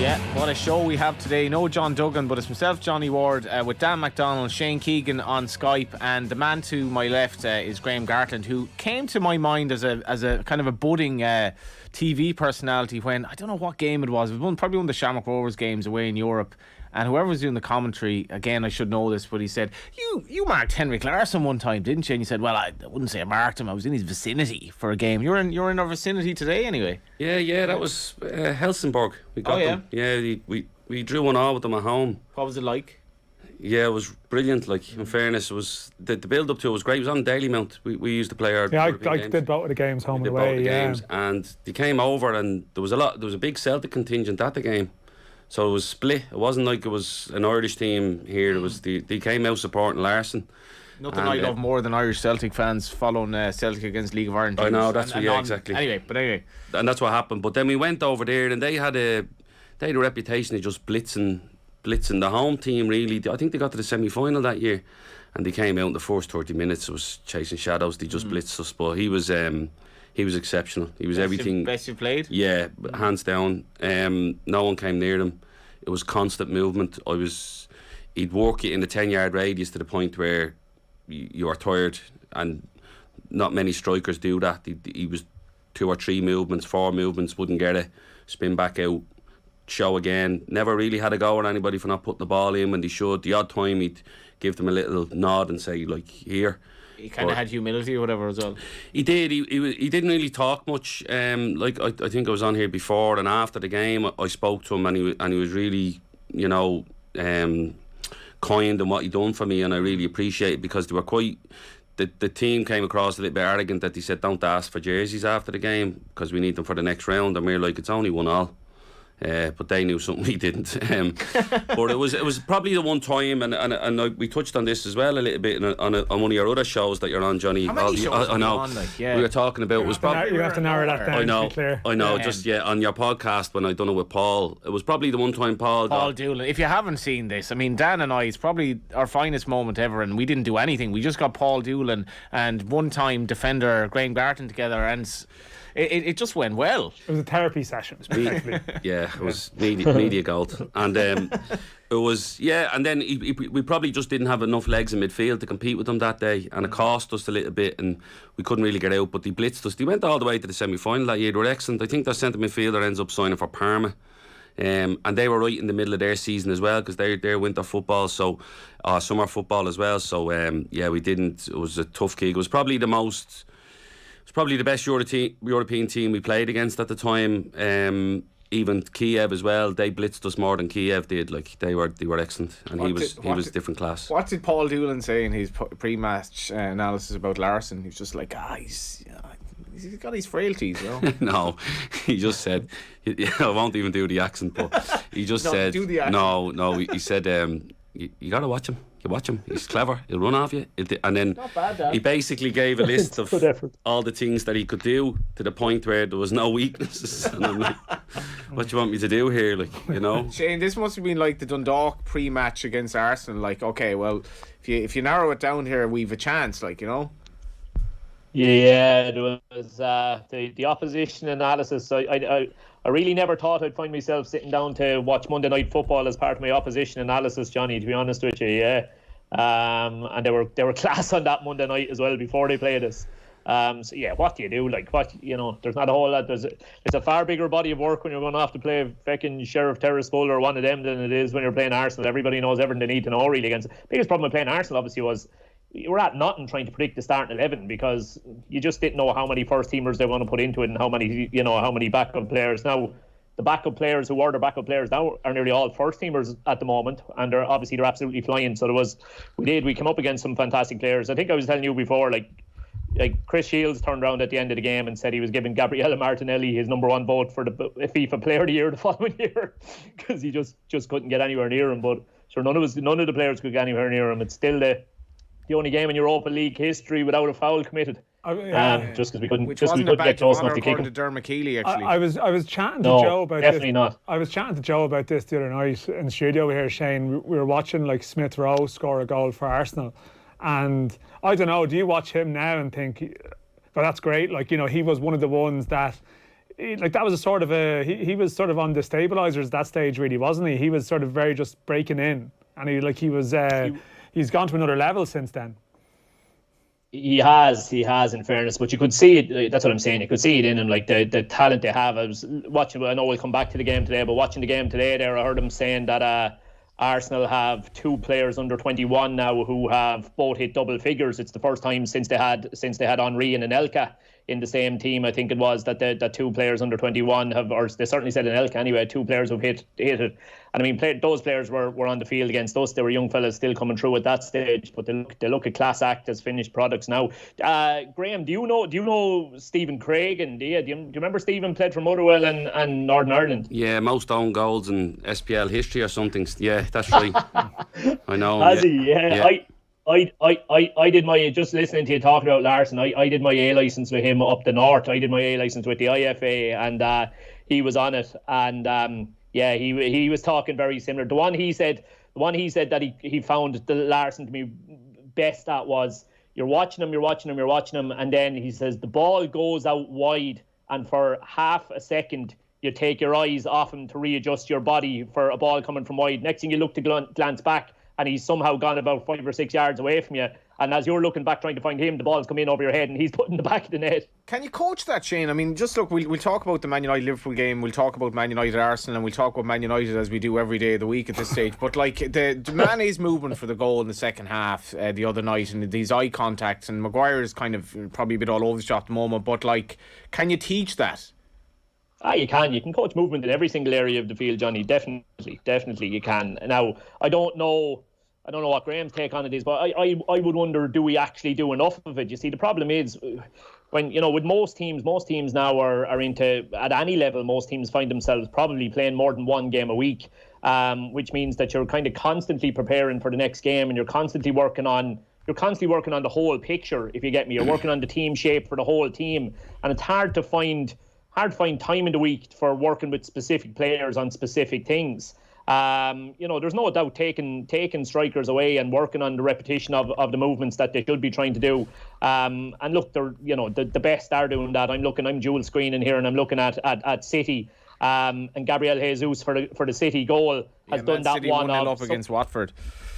Yeah, what a show we have today. No John Duggan, but it's myself, Johnny Ward, with Dan McDonnell, Shane Keegan on Skype, and the man to my left is Graham Gartland, who came to my mind as a kind of a budding TV personality when, I don't know what game it was probably one of the Shamrock Rovers games away in Europe. And whoever was doing the commentary, again, I should know this, but he said, you marked Henrik Larsson one time, didn't you? And he said, well, I wouldn't say I marked him. I was in his vicinity for a game. You're in our vicinity today anyway. Yeah, that was Helsingborg. We got them. Yeah, we drew 1-1 with them at home. What was it like? Yeah, it was brilliant. Like, in fairness, it was the build up to it was great. It was on Daily Mount. We used to play our I did both of the games home and away. Games, and they came over, and there was a big Celtic contingent at the game. So it was split. It wasn't like it was an Irish team here. It was they came out supporting Larsson. Nothing I love more than Irish Celtic fans following Celtic against League of Ireland teams. I know, exactly. Anyway. And that's what happened. But then we went over there, and they had a reputation of just blitzing the home team, really. I think they got to the semi-final that year, and they came out in the first 30 minutes. It was chasing shadows. They just blitzed us. But he was exceptional. He was everything. Best you played? Yeah, hands down. No one came near him. It was constant movement. He'd work you in the 10-yard radius to the point where you are tired, and not many strikers do that. He was 2 or 3 movements, 4 movements, wouldn't get it, spin back out, show again. Never really had a go at anybody for not putting the ball in when they should. The odd time he'd give them a little nod and say, like, here. He kind of had humility or whatever as well. He did. He didn't really talk much. Like I think I was on here before and after the game. I spoke to him, and he was really, kind in what he done for me, and I really appreciate it, because they were quite. The team came across a little bit arrogant that they said, don't ask for jerseys after the game because we need them for the next round, and we're like, it's only 1-1. But they knew something we didn't. But it was probably the one time, and we touched on this as well a little bit on one of your other shows that you're on, Johnny. How many shows I know. on, like, yeah. We were talking about it was probably. You have to narrow that down. I know. Just on your podcast when I done it with Paul, it was probably the one time Paul Doolan. If you haven't seen this, I mean, Dan and I, it's probably our finest moment ever, and we didn't do anything. We just got Paul Doolan and one-time defender Graham Gartland together, and it just went well. It was a therapy session. Yeah, it was media gold. And it was, and then we probably just didn't have enough legs in midfield to compete with them that day, and it cost us a little bit, and we couldn't really get out, but they blitzed us. They went all the way to the semi-final that year. They were excellent. I think their centre midfielder ends up signing for Parma. And they were right in the middle of their season as well, because they're winter football, so summer football as well. So we didn't. It was a tough gig. It was probably the best European team we played against at the time. Even Kiev as well. They blitzed us more than Kiev did. Like, they were excellent, and he was different class. What did Paul Doolan say in his pre-match analysis about Larsson? He was just like, he's got his frailties, you know. No, he just said, I won't even do the accent, but he just said, do the accent. No. He said, you got to watch him. You watch him. He's clever. He'll run off you. And then he basically gave a list of all the things that he could do, to the point where there was no weaknesses. And I'm like, what do you want me to do here? Like, you know. Shane, this must have been like the Dundalk pre-match against Arsenal. Like, okay, well, if you narrow it down here, we've a chance. Like, you know. Yeah, there was the opposition analysis. I really never thought I'd find myself sitting down to watch Monday Night Football as part of my opposition analysis, Johnny, to be honest with you, yeah. And they were class on that Monday night as well before they played us. So yeah, what do you do? Like, there's not a whole lot. It's a far bigger body of work when you're going to have to play fucking Sheriff Tiraspol or one of them than it is when you're playing Arsenal. Everybody knows everything they need to know really against. The biggest problem with playing Arsenal obviously was you were at nothing trying to predict the starting 11, because you just didn't know how many first teamers they want to put into it and how many backup players. Now, the backup players who were their backup players now are nearly all first teamers at the moment, and they're absolutely flying. So we came up against some fantastic players. I think I was telling you before, like Chris Shields turned around at the end of the game and said he was giving Gabriele Martinelli his number 1 vote for the FIFA Player of the Year the following year, because he just couldn't get anywhere near him. But sure, none of the players could get anywhere near him. It's still the only game in Europa League history without a foul committed. Just because we couldn't get close enough to kick him. To Dermot Keeley, actually. I was chatting to Joe about definitely this. Not. I was chatting to Joe about this the other night in the studio here, Shane. We were watching like Smith Rowe score a goal for Arsenal, and I don't know. Do you watch him now and think, well, that's great? Like, he was one of the ones that that was a sort of he was sort of on the stabilisers at that stage, really, wasn't he? He was sort of very just breaking in, and he's gone to another level since then. He has, in fairness, but you could see it. That's what I'm saying. You could see it in him, like the talent they have. I was watching. I know we'll come back to the game today, but watching the game today, there I heard him saying that Arsenal have 2 players under 21 now who have both hit double figures. It's the first time since they had Henry and Anelka in the same team. I think it was that the 2 players under 21 have, or they certainly said Anelka anyway, 2 players who've hit it. And I mean, those players were on the field against us. They were young fellas still coming through at that stage, but they look a class act as finished products now. Graham, do you know Stephen Craigan? Do you remember Stephen played for Motherwell and Northern Ireland? Yeah, most own goals in SPL history or something. Yeah, that's right. I know. Has he? Yeah. I did my, just listening to you talking about Larson, I did my A licence with him up the north. I did my A licence with the IFA, and he was on it, and he was talking very similar. The one he said that he found the Larson to be best at was you're watching him, and then he says the ball goes out wide, and for half a second you take your eyes off him to readjust your body for a ball coming from wide. Next thing you look to glance back, and he's somehow gone about 5 or 6 yards away from you. And as you're looking back trying to find him, the ball's come in over your head and he's putting the back of the net. Can you coach that, Shane? I mean, just look, we'll talk about the Man United-Liverpool game, we'll talk about Man United-Arsenal, and we'll talk about Man United as we do every day of the week at this stage. But, like, the man is moving for the goal in the second half the other night, and these eye contacts, and Maguire is kind of probably a bit all over the shop at the moment, but, like, can you teach that? You can. You can coach movement in every single area of the field, Johnny. Definitely you can. Now, I don't know what Graham's take on it is, but I would wonder, do we actually do enough of it? You see, the problem is when, with most teams now are into, at any level, most teams find themselves probably playing more than 1 game a week, which means that you're kind of constantly preparing for the next game, and you're constantly working on the whole picture, if you get me. You're working on the team shape for the whole team, and it's hard to find time in the week for working with specific players on specific things. There's no doubt taking strikers away and working on the repetition of the movements that they should be trying to do. And look, they're, the best are doing that. I'm dual screening here, and I'm looking at City. And Gabriel Jesus for the City goal has done that City one up against Watford.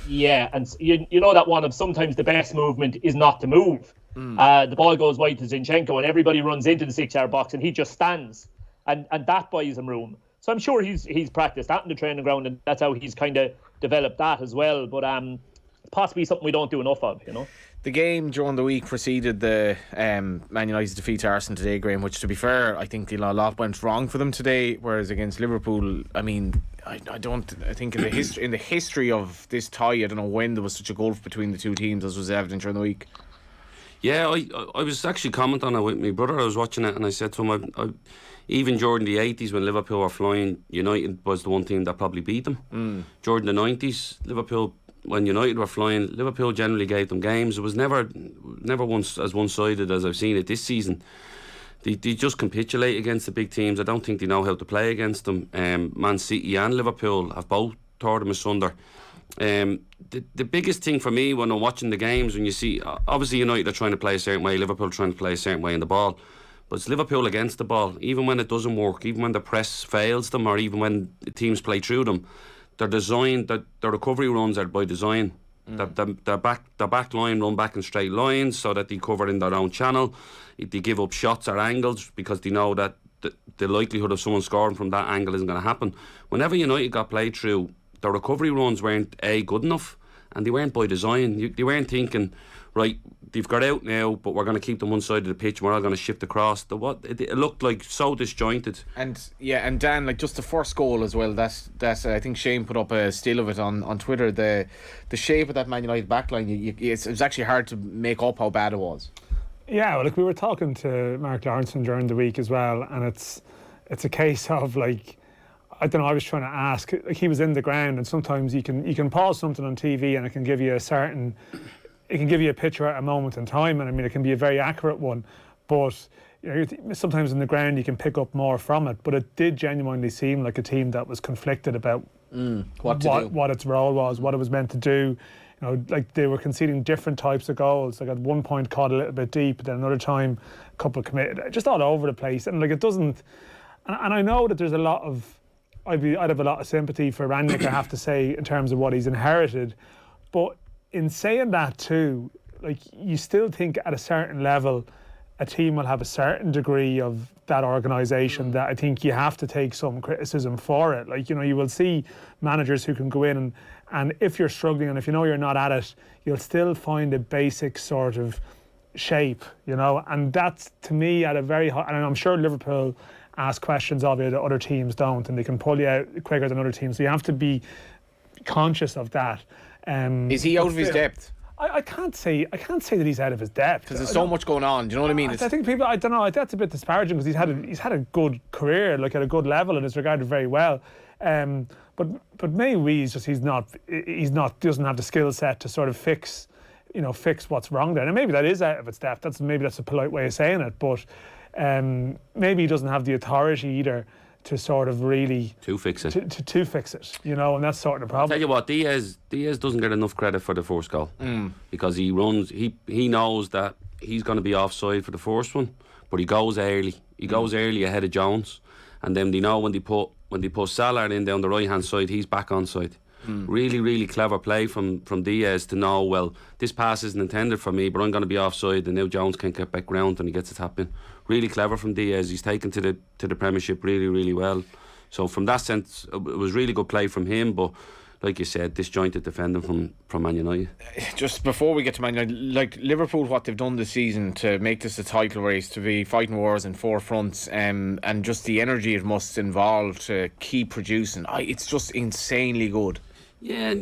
Yeah, and you know that one of sometimes the best movement is not to move. The ball goes wide to Zinchenko, and everybody runs into the 6-yard box, and he just stands, and that buys him room. So I'm sure he's practiced that in the training ground, and that's how he's kind of developed that as well. But possibly something we don't do enough of, The game during the week preceded the Man United's defeat to Arsenal today, Graham, which, to be fair, I think a lot went wrong for them today, whereas against Liverpool, I mean, I think in the history of this tie, I don't know when there was such a gulf between the two teams as was evident during the week. Yeah, I was actually commenting on it with my brother. I was watching it, and I said to him, even during the 80s when Liverpool were flying, United was the one team that probably beat them. During the 90s, Liverpool, when United were flying, Liverpool generally gave them games. It was never once as one-sided as I've seen it this season. They just capitulate against the big teams. I don't think they know how to play against them. Man City and Liverpool have both tore them asunder. The biggest thing for me when I'm watching the games, when you see, obviously United are trying to play a certain way, Liverpool are trying to play a certain way in the ball, but it's Liverpool against the ball. Even when it doesn't work, even when the press fails them, or even when the teams play through them, they're designed, that their recovery runs are by design. Their back line run back in straight lines so that they cover in their own channel. They give up shots or angles because they know that the likelihood of someone scoring from that angle isn't going to happen. Whenever United got played through, the recovery runs weren't good enough, and they weren't by design. They weren't thinking, right, they've got out now, but we're going to keep them one side of the pitch and we're all going to shift across. It looked like so disjointed. And Dan, like, just the first goal as well, that's I think Shane put up a still of it on Twitter, the shape of that Man United backline, it was actually hard to make up how bad it was. Yeah, well, we were talking to Mark Lawrenson during the week as well, and it's a case of, like, I don't know, I was trying to ask, like, he was in the ground, and sometimes you can pause something on TV and it can give you a picture at a moment in time, and I mean, it can be a very accurate one, but sometimes in the ground you can pick up more from it, but it did genuinely seem like a team that was conflicted about what its role was, what it was meant to do. Like they were conceding different types of goals. Like at one point caught a little bit deep, then another time a couple committed, just all over the place. And like it doesn't. And I know that there's a lot of. I'd have a lot of sympathy for Rangnick, I have to say, in terms of what he's inherited. But in saying that too, like you still think at a certain level, a team will have a certain degree of that organisation that I think you have to take some criticism for it. Like, you will see managers who can go in and if you're struggling and if you're not at it, you'll still find a basic sort of shape, and that's, to me, at a very high, and I'm sure Liverpool ask questions of you that other teams don't, and they can pull you out quicker than other teams. So you have to be conscious of that. Is he out of his depth? I can't say that he's out of his depth because there's so much going on. Do you know what I mean? I think people. I don't know. That's a bit disparaging because he's had a good career, like at a good level, and is regarded very well. But maybe he's not doesn't have the skill set to sort of fix what's wrong there. And maybe that is out of its depth. That's a polite way of saying it, but. Maybe he doesn't have the authority either to sort of really to fix it. To fix it, and that's sort of the problem. I'll tell you what, Diaz doesn't get enough credit for the first goal because he knows that he's going to be offside for the first one, but he goes early. He goes early ahead of Jones, and then they know when they put Salah in down the right hand side, he's back onside. Really, really clever play from Diaz to know, well, this pass isn't intended for me, but I'm going to be offside, and now Jones can't get back round and he gets a tap in. Really clever from Diaz. He's taken to the Premiership really, really well. So from that sense, it was really good play from him, but like you said, disjointed defending from Man United. Just before we get to Man United, like Liverpool, what they've done this season to make this a title race, to be fighting wars in four fronts, and just the energy it must involve to keep producing, it's just insanely good. Yeah,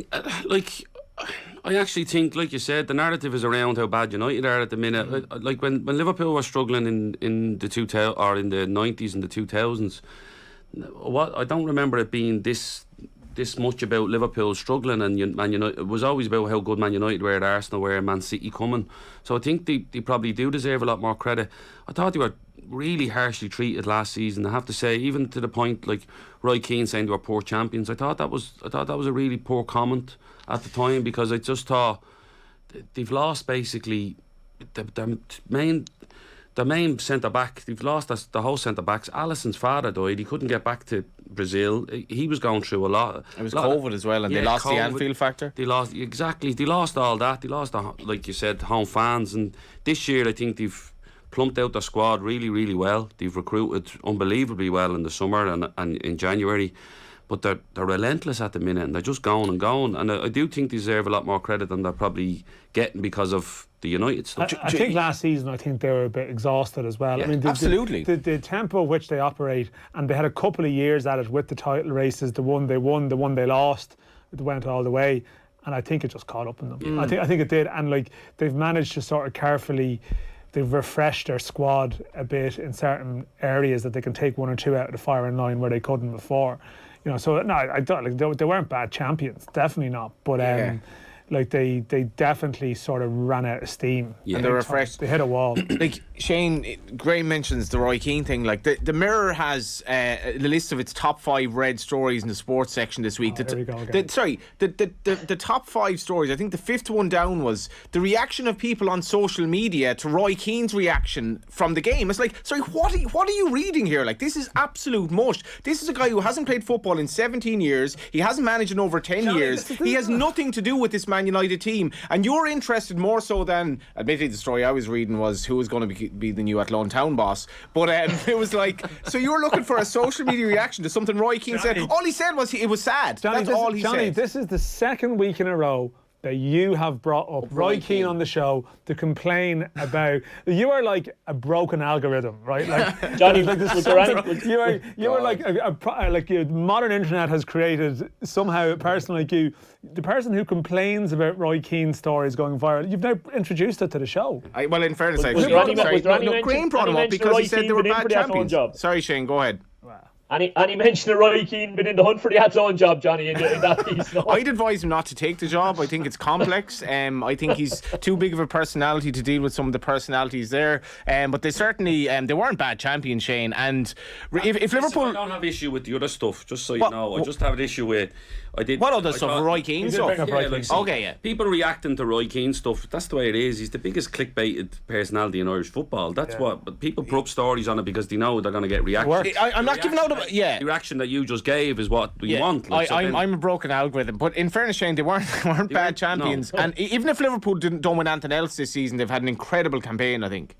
I actually think, like you said, the narrative is around how bad United are at the minute. Like when Liverpool were struggling in the 2000 or in the 90s and the 2000s, I don't remember it being this much about Liverpool struggling, and Man United. It was always about how good Man United were at Arsenal, where Man City coming. So I think they probably do deserve a lot more credit. I thought they were really harshly treated last season, I have to say, even to the point like Roy Keane saying they were poor champions. I thought that was a really poor comment at the time, because I just thought they've lost basically the main centre back. They've lost the whole centre backs. Alisson's father died. He couldn't get back to Brazil. He was going through a lot. It was COVID as well, and they lost COVID, the Anfield factor. They lost all that. They lost like you said, home fans. And this year I think they've plumped out their squad really, really well. They've recruited unbelievably well in the summer and in January. But they're relentless at the minute, and they're just going and going. And I do think they deserve a lot more credit than they're probably getting because of the United stuff. I think last season, I think they were a bit exhausted as well. Yeah, I mean, absolutely. The tempo which they operate, and they had a couple of years at it with the title races. The one they won, the one they lost, it went all the way. And I think it just caught up in them. I think it did. And like they've managed to sort of carefully. They've refreshed their squad a bit in certain areas that they can take one or two out of the firing line where they couldn't before. So no, I don't like they weren't bad champions, definitely not. But like they definitely sort of ran out of steam. Yeah. And they're refreshed. They hit a wall. Like Shane, Graham mentions the Roy Keane thing. Like the Mirror has the list of its top 5 read stories in the sports section this week. The top 5 stories. I think the 5th one down was the reaction of people on social media to Roy Keane's reaction from the game. It's like, sorry, what are you reading here? Like, this is absolute mush. This is a guy who hasn't played football in 17 years. He hasn't managed in over 10 years. He has nothing to do with this Man United team, and you're interested more so than, admittedly, the story I was reading was who was going to be the new Athlone town boss, but it was like, so you're looking for a social media reaction to something Roy Keane said. All he said was it was sad. That's all he said. This is the second week in a row that you have brought up Roy Keane on the show to complain about. You are like a broken algorithm, right? Like Johnny, you are like like the modern internet has created somehow a person like you, the person who complains about Roy Keane's stories going viral. You've now introduced it to the show. Well, in fairness, Graham brought him up because he said they were bad champions. Sorry, Shane, go ahead. Wow. Any mention of Roy Keane been in the hunt for the Athlone job, Johnny, in that piece? No? I'd advise him not to take the job. I think it's complex. I think he's too big of a personality to deal with some of the personalities there. But they certainly they weren't bad champions, Shane. And if Liverpool, I don't have issue with the other stuff. Just so you know, I just have an issue with. What other stuff? Roy Keane stuff. People reacting to Roy Keane stuff. That's the way it is. He's the biggest clickbaited personality in Irish football. That's what. But people put up stories on it because they know they're going to get reaction. I'm not giving out. The reaction that you just gave is what we want. Like, I'm a broken algorithm, but in fairness, Shane, they weren't bad champions. No. And even if Liverpool don't win anything else this season, they've had an incredible campaign, I think.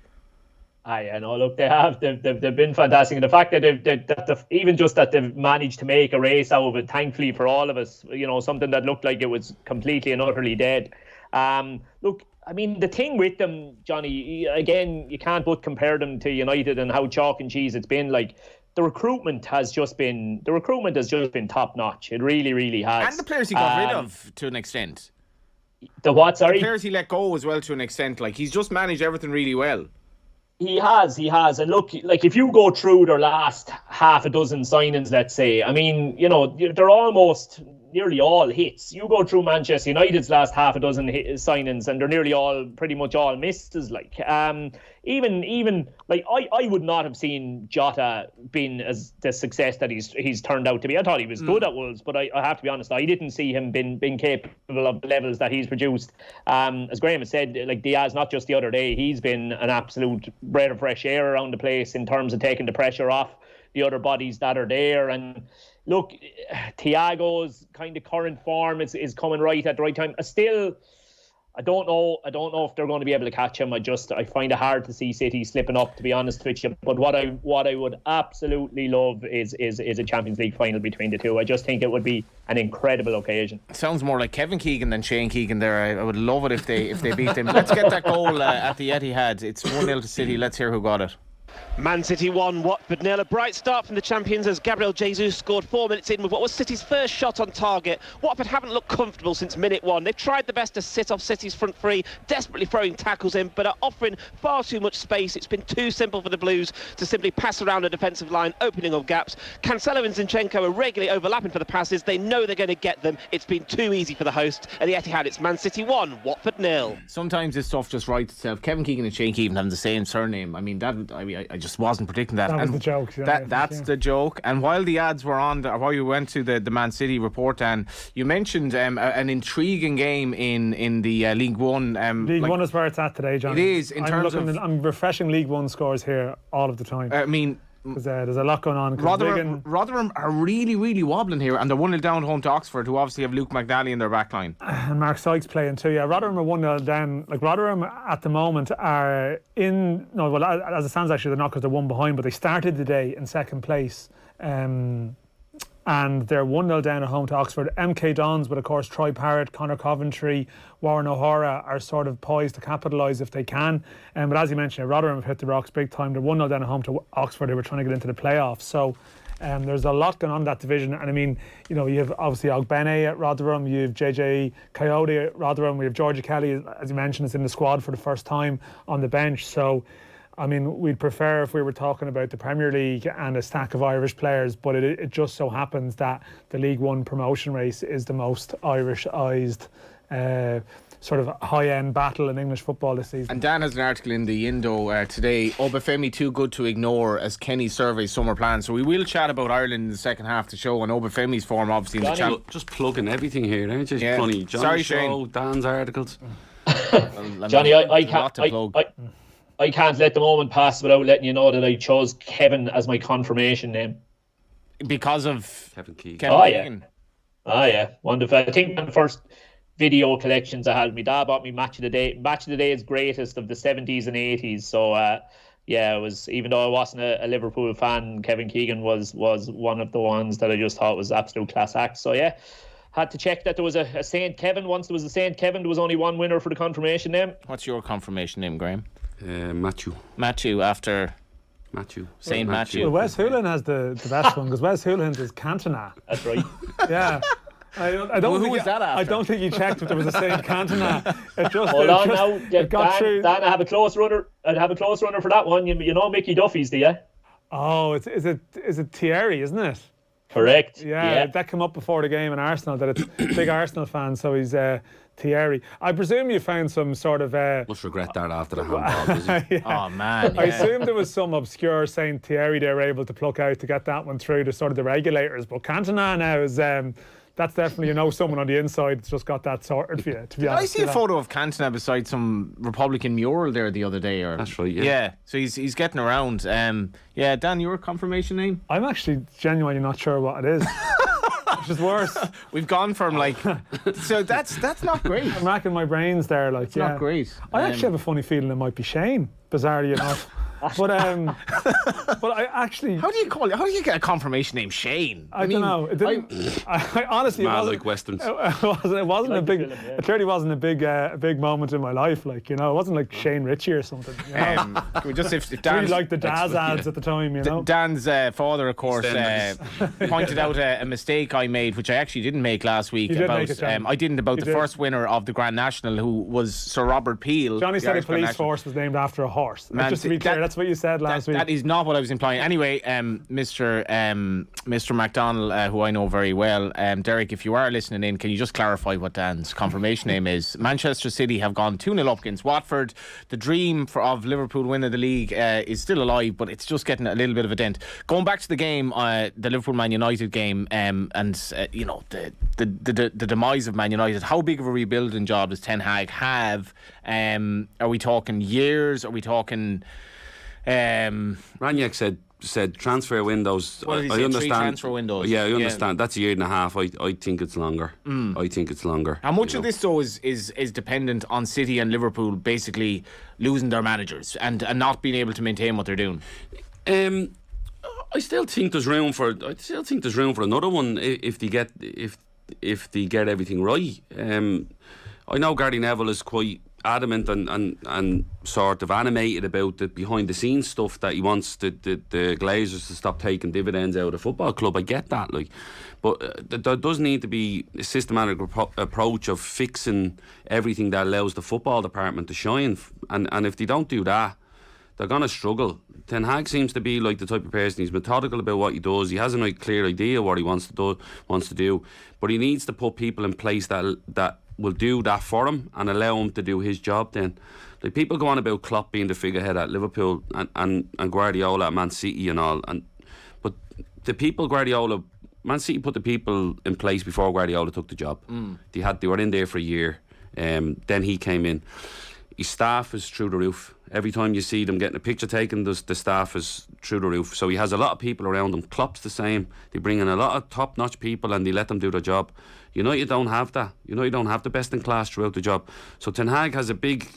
I know. Look, they have. They've been fantastic, and the fact that even just that they've managed to make a race out of it, thankfully for all of us, something that looked like it was completely and utterly dead. Look, I mean, the thing with them, Johnny, again, you can't but compare them to United and how chalk and cheese it's been. Like, the recruitment has just been top notch. It really, really has. And the players he got rid of to an extent. The what? Sorry, the players he let go as well to an extent. Like, he's just managed everything really well. He has. And look, like, if you go through their last half a dozen signings, let's say, I mean, they're almost nearly all hits. You go through Manchester United's last half a dozen signings, and they're nearly pretty much all misses. Like, even like I would not have seen Jota been as the success that he's turned out to be. I thought he was good at Wolves, but I have to be honest, I didn't see him being capable of the levels that he's produced. As Graham has said, like Diaz, not just the other day, he's been an absolute breath of fresh air around the place in terms of taking the pressure off the other bodies that are there. And look, Thiago's kind of current form is coming right at the right time. I don't know if they're going to be able to catch him. I find it hard to see City slipping up, to be honest with you. But what I would absolutely love is a Champions League final between the two. I just think it would be an incredible occasion. Sounds more like Kevin Keegan than Shane Keegan there. I would love it if they beat them. Let's get that goal at the Etihad. It's 1-0 to City. Let's hear who got it. Man City 1, Watford 0. A bright start from the champions as Gabriel Jesus scored 4 minutes in with what was City's first shot on target. Watford haven't looked comfortable since minute 1. They've tried the best to sit off City's front three, desperately throwing tackles in, but are offering far too much space. It's been too simple for the Blues to simply pass around a defensive line, opening up gaps. Cancelo and Zinchenko are regularly overlapping for the passes. They know they're going to get them. It's been too easy for the host. At the Etihad, it's Man City 1, Watford 0. Sometimes this stuff just writes itself. Kevin Keegan and Shane Keegan having the same surname. I mean, I just wasn't predicting that. That was the joke. That's the joke. And while the ads were on, while you went to the Man City report, Dan, you mentioned an intriguing game in the League One. League One is where it's at today, John. It is. I'm refreshing League One scores here all of the time. I mean, because there's a lot going on. Rotherham are really, really wobbling here, and they're 1-0 down home to Oxford, who obviously have Luke McNally in their back line. And Mark Sykes playing too. Yeah, Rotherham are 1-0 down. Like, Rotherham at the moment are as it stands, actually they're not, because they're one behind, but they started the day in second place. And they're 1-0 down at home to Oxford. MK Dons, but of course Troy Parrott, Conor Coventry, Warren O'Hara are sort of poised to capitalise if they can. But as you mentioned, Rotherham have hit the rocks big time. They're 1-0 down at home to Oxford. They were trying to get into the playoffs. So there's a lot going on in that division. And I mean, you have obviously Ogbene at Rotherham, you have JJ Coyote at Rotherham, we have Georgia Kelly, as you mentioned, is in the squad for the first time on the bench. So I mean, we'd prefer if we were talking about the Premier League and a stack of Irish players, but it just so happens that the League One promotion race is the most Irish-ised sort of high-end battle in English football this season. And Dan has an article in the Indo today, Obafemi too good to ignore as Kenny surveys summer plans. So we will chat about Ireland in the second half of the show, and Obafemi's form obviously in the chat. Just plugging everything here, aren't you? Yeah. Funny. Johnny's show, Shane. Dan's articles. Johnny, I can't let the moment pass without letting you know that I chose Kevin as my confirmation name. Because of Kevin Keegan. Keegan. Yeah. Wonderful. I think the first video collections I had, my dad bought me Match of the Day's greatest of the 70s and 80s. So, it was, even though I wasn't a Liverpool fan, Kevin Keegan was one of the ones that I just thought was absolute class act. So, yeah. Had to check that there was a Saint Kevin. Once there was a Saint Kevin, there was only one winner for the confirmation name. What's your confirmation name, Graham? Matthew after Matthew. Saint Matthew. Well, Wes Houlihan has the best one, because Wes Houlihan's is Cantona. That's right. Yeah. I don't who was that after? I don't think he checked if there was a Saint Cantona. Hold on now. Dan, I have a close runner. I'd have a close runner for that one. You know Mickey Duffy's, do you? Oh, is it Thierry, isn't it? Correct. Yeah, that came up before the game in Arsenal, that it's big Arsenal fan, so he's Thierry. I presume you found some sort of... Must regret that after the handball, does he? Yeah. Oh, man. I assume there was some obscure Saint Thierry they were able to pluck out to get that one through the sort of the regulators. But Cantona now is... that's definitely, someone on the inside that's just got that sorted for you, to be honest. I see a photo of Cantona beside some Republican mural there the other day. That's right, yeah. Yeah, so he's getting around. Yeah, Dan, your confirmation name? I'm actually genuinely not sure what it is. Which is worse. We've gone from so that's not great. I'm racking my brains there. It's not great. I actually have a funny feeling it might be Shane, bizarrely enough. But I actually... How do you get a confirmation name Shane? I don't know. It didn't, I honestly... Man like Westerns. It wasn't a big... It clearly wasn't a big moment in my life. It wasn't like Shane Ritchie or something. Can we just if Really Dan's, like the Daz ads at the time, Dan's father, of course, pointed out a mistake I made, which I actually didn't make last week. You did make it, Johnny. I didn't about You the did. first winner of the Grand National, who was Sir Robert Peel. Johnny the said the Irish Grand police National. force was named after a horse. Man, Just to be clear, that's what you said last week. That is not what I was implying. Anyway, Mr. McDonnell, who I know very well, Derek, if you are listening in, can you just clarify what Dan's confirmation name is? Manchester City have gone 2-0 up against Watford. The dream of Liverpool winning the league is still alive, but it's just getting a little bit of a dent. Going back to the game, the Liverpool Man United game, and the demise of Man United. How big of a rebuilding job does Ten Hag have? Are we talking years? Are we talking? Raniak said transfer windows. What did he I say? understand. 3 transfer windows. Yeah, I understand. That's a year and a half. I think it's longer. I think it's longer. How much of this though is dependent on City and Liverpool basically losing their managers and not being able to maintain what they're doing? I still think there's room for another one if they get everything right. I know Gary Neville is quite adamant and sort of animated about the behind the scenes stuff, that he wants the Glazers to stop taking dividends out of the football club. I get that, but there does need to be a systematic approach of fixing everything that allows the football department to shine, and if they don't do that, they're going to struggle. Ten Hag seems to be like the type of person, he's methodical about what he does. He has a clear idea what he wants to do, but he needs to put people in place that will do that for him and allow him to do his job then. Like, people go on about Klopp being the figurehead at Liverpool and Guardiola at Man City and all, but the people Man City put the people in place before Guardiola took the job. They were in there for a year, then he came in. His staff is through the roof. Every time you see them getting a picture taken, the staff is through the roof. So he has a lot of people around him. Klopp's the same. They bring in a lot of top-notch people and they let them do their job. You don't have that. You don't have the best in class throughout the job. So Ten Hag has a big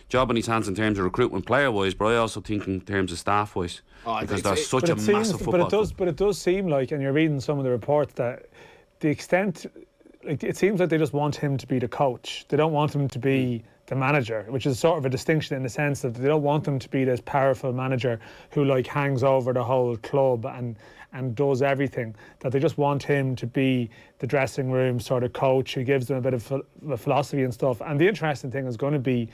job in his hands in terms of recruitment player-wise, but I also think in terms of staff-wise, because there's such a massive football club. But it does seem like, and you're reading some of the reports, that the extent, it seems like they just want him to be the coach. They don't want him to be the manager, which is sort of a distinction in the sense that they don't want him to be this powerful manager who hangs over the whole club and does everything. That they just want him to be the dressing room sort of coach who gives them a bit of a philosophy and stuff. And the interesting thing is going to be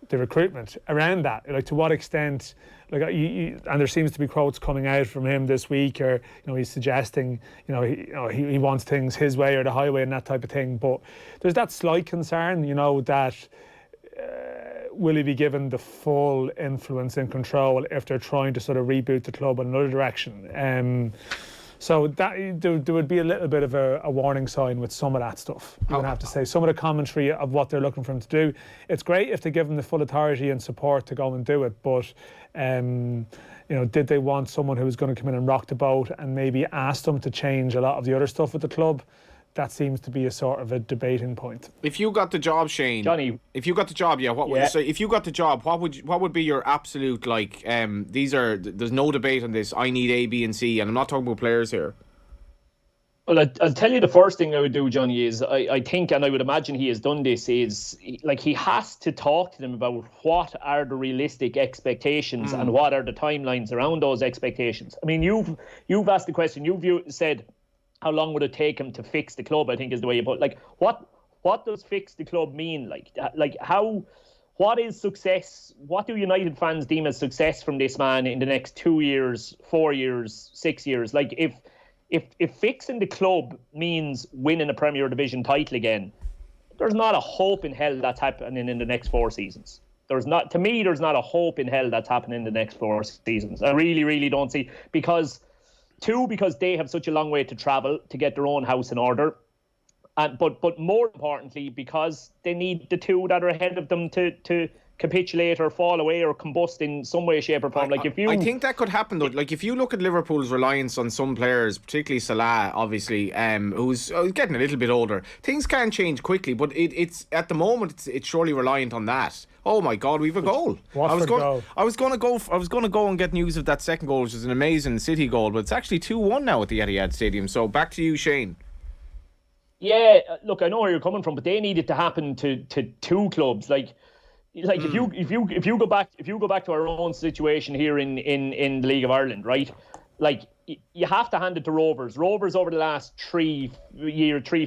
the recruitment around that. To what extent, and there seems to be quotes coming out from him this week, or he's suggesting he wants things his way or the highway and that type of thing. But there's that slight concern, that will he be given the full influence and control if they're trying to sort of reboot the club in another direction? So that there would be a little bit of a warning sign with some of that stuff. I would have to say, some of the commentary of what they're looking for him to do. It's great if they give him the full authority and support to go and do it, but did they want someone who was going to come in and rock the boat and maybe ask them to change a lot of the other stuff with the club? That seems to be a sort of a debating point. If you got the job, Shane, Johnny, if you got the job, if you got the job, what would be your absolute there's no debate on this. I need A, B, and C, and I'm not talking about players here. Well, I'll tell you the first thing I would do, Johnny, is I think, and I would imagine he has done this, is he has to talk to them about what are the realistic expectations and what are the timelines around those expectations. I mean, you've asked the question. You've said, how long would it take him to fix the club, I think is the way you put it. What does fix the club mean? what is success? What do United fans deem as success from this man in the next 2 years, 4 years, 6 years? Like, if fixing the club means winning a Premier Division title again, there's not a hope in hell that's happening in the next 4 seasons. There's not a hope in hell that's happening in the next 4 seasons. I really, really don't see, because they have such a long way to travel to get their own house in order. But more importantly, because they need the two that are ahead of them to capitulate or fall away or combust in some way, shape or form. I think that could happen though. Like, if you look at Liverpool's reliance on some players, particularly Salah, obviously, who's getting a little bit older, things can change quickly. But it's at the moment it's surely reliant on that. Oh my God, we've a goal. I was going to go and get news of that second goal, which is an amazing City goal, but it's actually 2-1 now at the Etihad Stadium. So back to you, Shane. Yeah, look, I know where you're coming from, but they need it to happen to two clubs. Like if you go back to our own situation here in the League of Ireland, right? Like, you have to hand it to Rovers. Rovers over the last 3,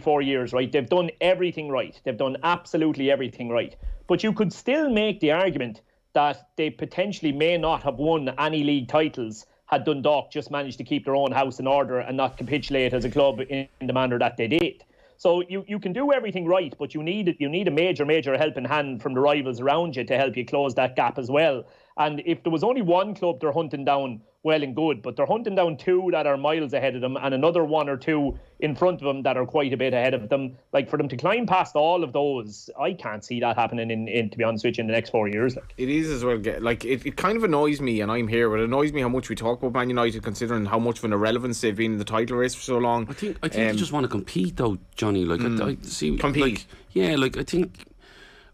4 years, right? They've done everything right. They've done absolutely everything right. But you could still make the argument that they potentially may not have won any league titles had Dundalk just managed to keep their own house in order and not capitulate as a club in the manner that they did. So you can do everything right, but you need a major helping hand from the rivals around you to help you close that gap as well. And if there was only one club they're hunting down, well and good, but they're hunting down 2 that are miles ahead of them and another 1 or 2 in front of them that are quite a bit ahead of them. Like, for them to climb past all of those, I can't see that happening in to be honest with you, in the next 4 years. Like. It is as well. Like, it kind of annoys me, and I'm here, but it annoys me how much we talk about Man United, considering how much of an irrelevance they've been in the title race for so long. I think they just want to compete though, Johnny. Like, I see, compete. Like, I think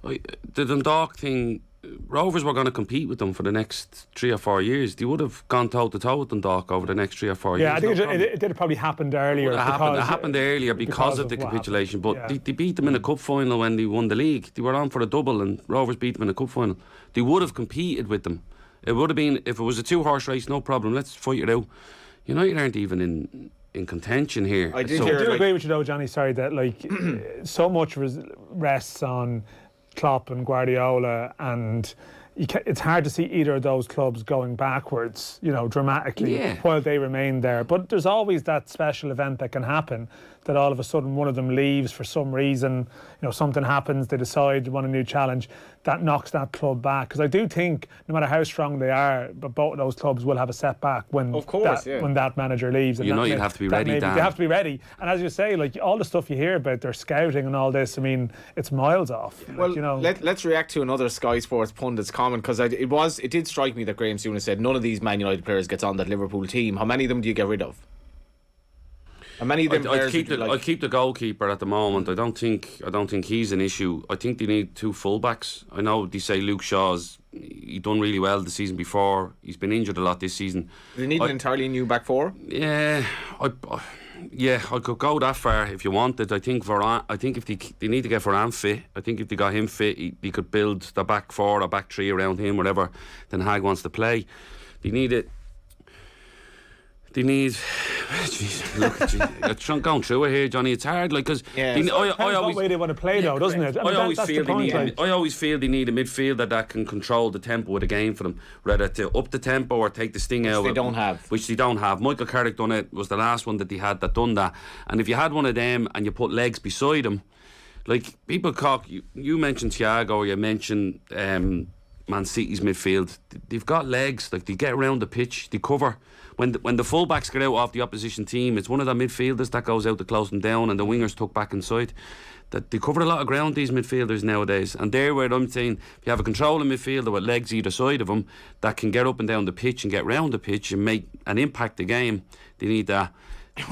the Dundalk thing, Rovers were going to compete with them for the next 3 or 4 years. They would have gone toe to toe with Dundalk over the next 3 or 4 years. Yeah, I think it did probably happened earlier. It happened earlier because of the capitulation. But they beat them in a cup final when they won the league. They were on for a double, and Rovers beat them in a cup final. They would have competed with them. It would have been, if it was a 2-horse race, no problem. Let's fight it out. United aren't even in contention here. I do agree with you though, Johnny. Sorry, that like so much rests on Klopp and Guardiola, and it's hard to see either of those clubs going backwards, dramatically while they remain there. But there's always that special event that can happen, that all of a sudden one of them leaves for some reason, something happens, they decide they want a new challenge, that knocks that club back. Because I do think no matter how strong they are, but both of those clubs will have a setback when that manager leaves. And you'd have to be ready, Dan. They have to be ready. And as you say, like, all the stuff you hear about their scouting and all this, I mean, it's miles off. Well, let's react to another Sky Sports pundit's comment, because it did strike me that Graham Souness said none of these Man United players gets on that Liverpool team. How many of them do you get rid of? How many of them? I'd keep the goalkeeper at the moment. I don't think he's an issue. I think they need 2 fullbacks. I know they say Luke Shaw's he done really well the season before. He's been injured a lot this season. Do they need an entirely new back four? Yeah, I could go that far if you wanted. I think if they need to get Varane fit, I think if they got him fit, he could build the back 4 or back 3 around him, whatever Ten Hag wants to play. They need it. Jeez, look at you. You're going through it here, Johnny. It's hard, like, because I always way they want to play, though, doesn't it? I always feel they need a midfielder that can control the tempo of the game for them, whether to up the tempo or take the sting out. Which they don't have. Michael Carrick done it. Was the last one that they had that done that. And if you had one of them and you put legs beside him, like people talk. You mentioned Thiago, or you mentioned Man City's midfield. They've got legs. Like, they get around the pitch, they cover. When the fullbacks get out off the opposition team, it's one of the midfielders that goes out to close them down, and the wingers tuck back inside. That they cover a lot of ground, these midfielders nowadays, and they're where I'm saying, if you have a controlling midfielder with legs either side of them that can get up and down the pitch and get round the pitch and make an impact the game, they need that.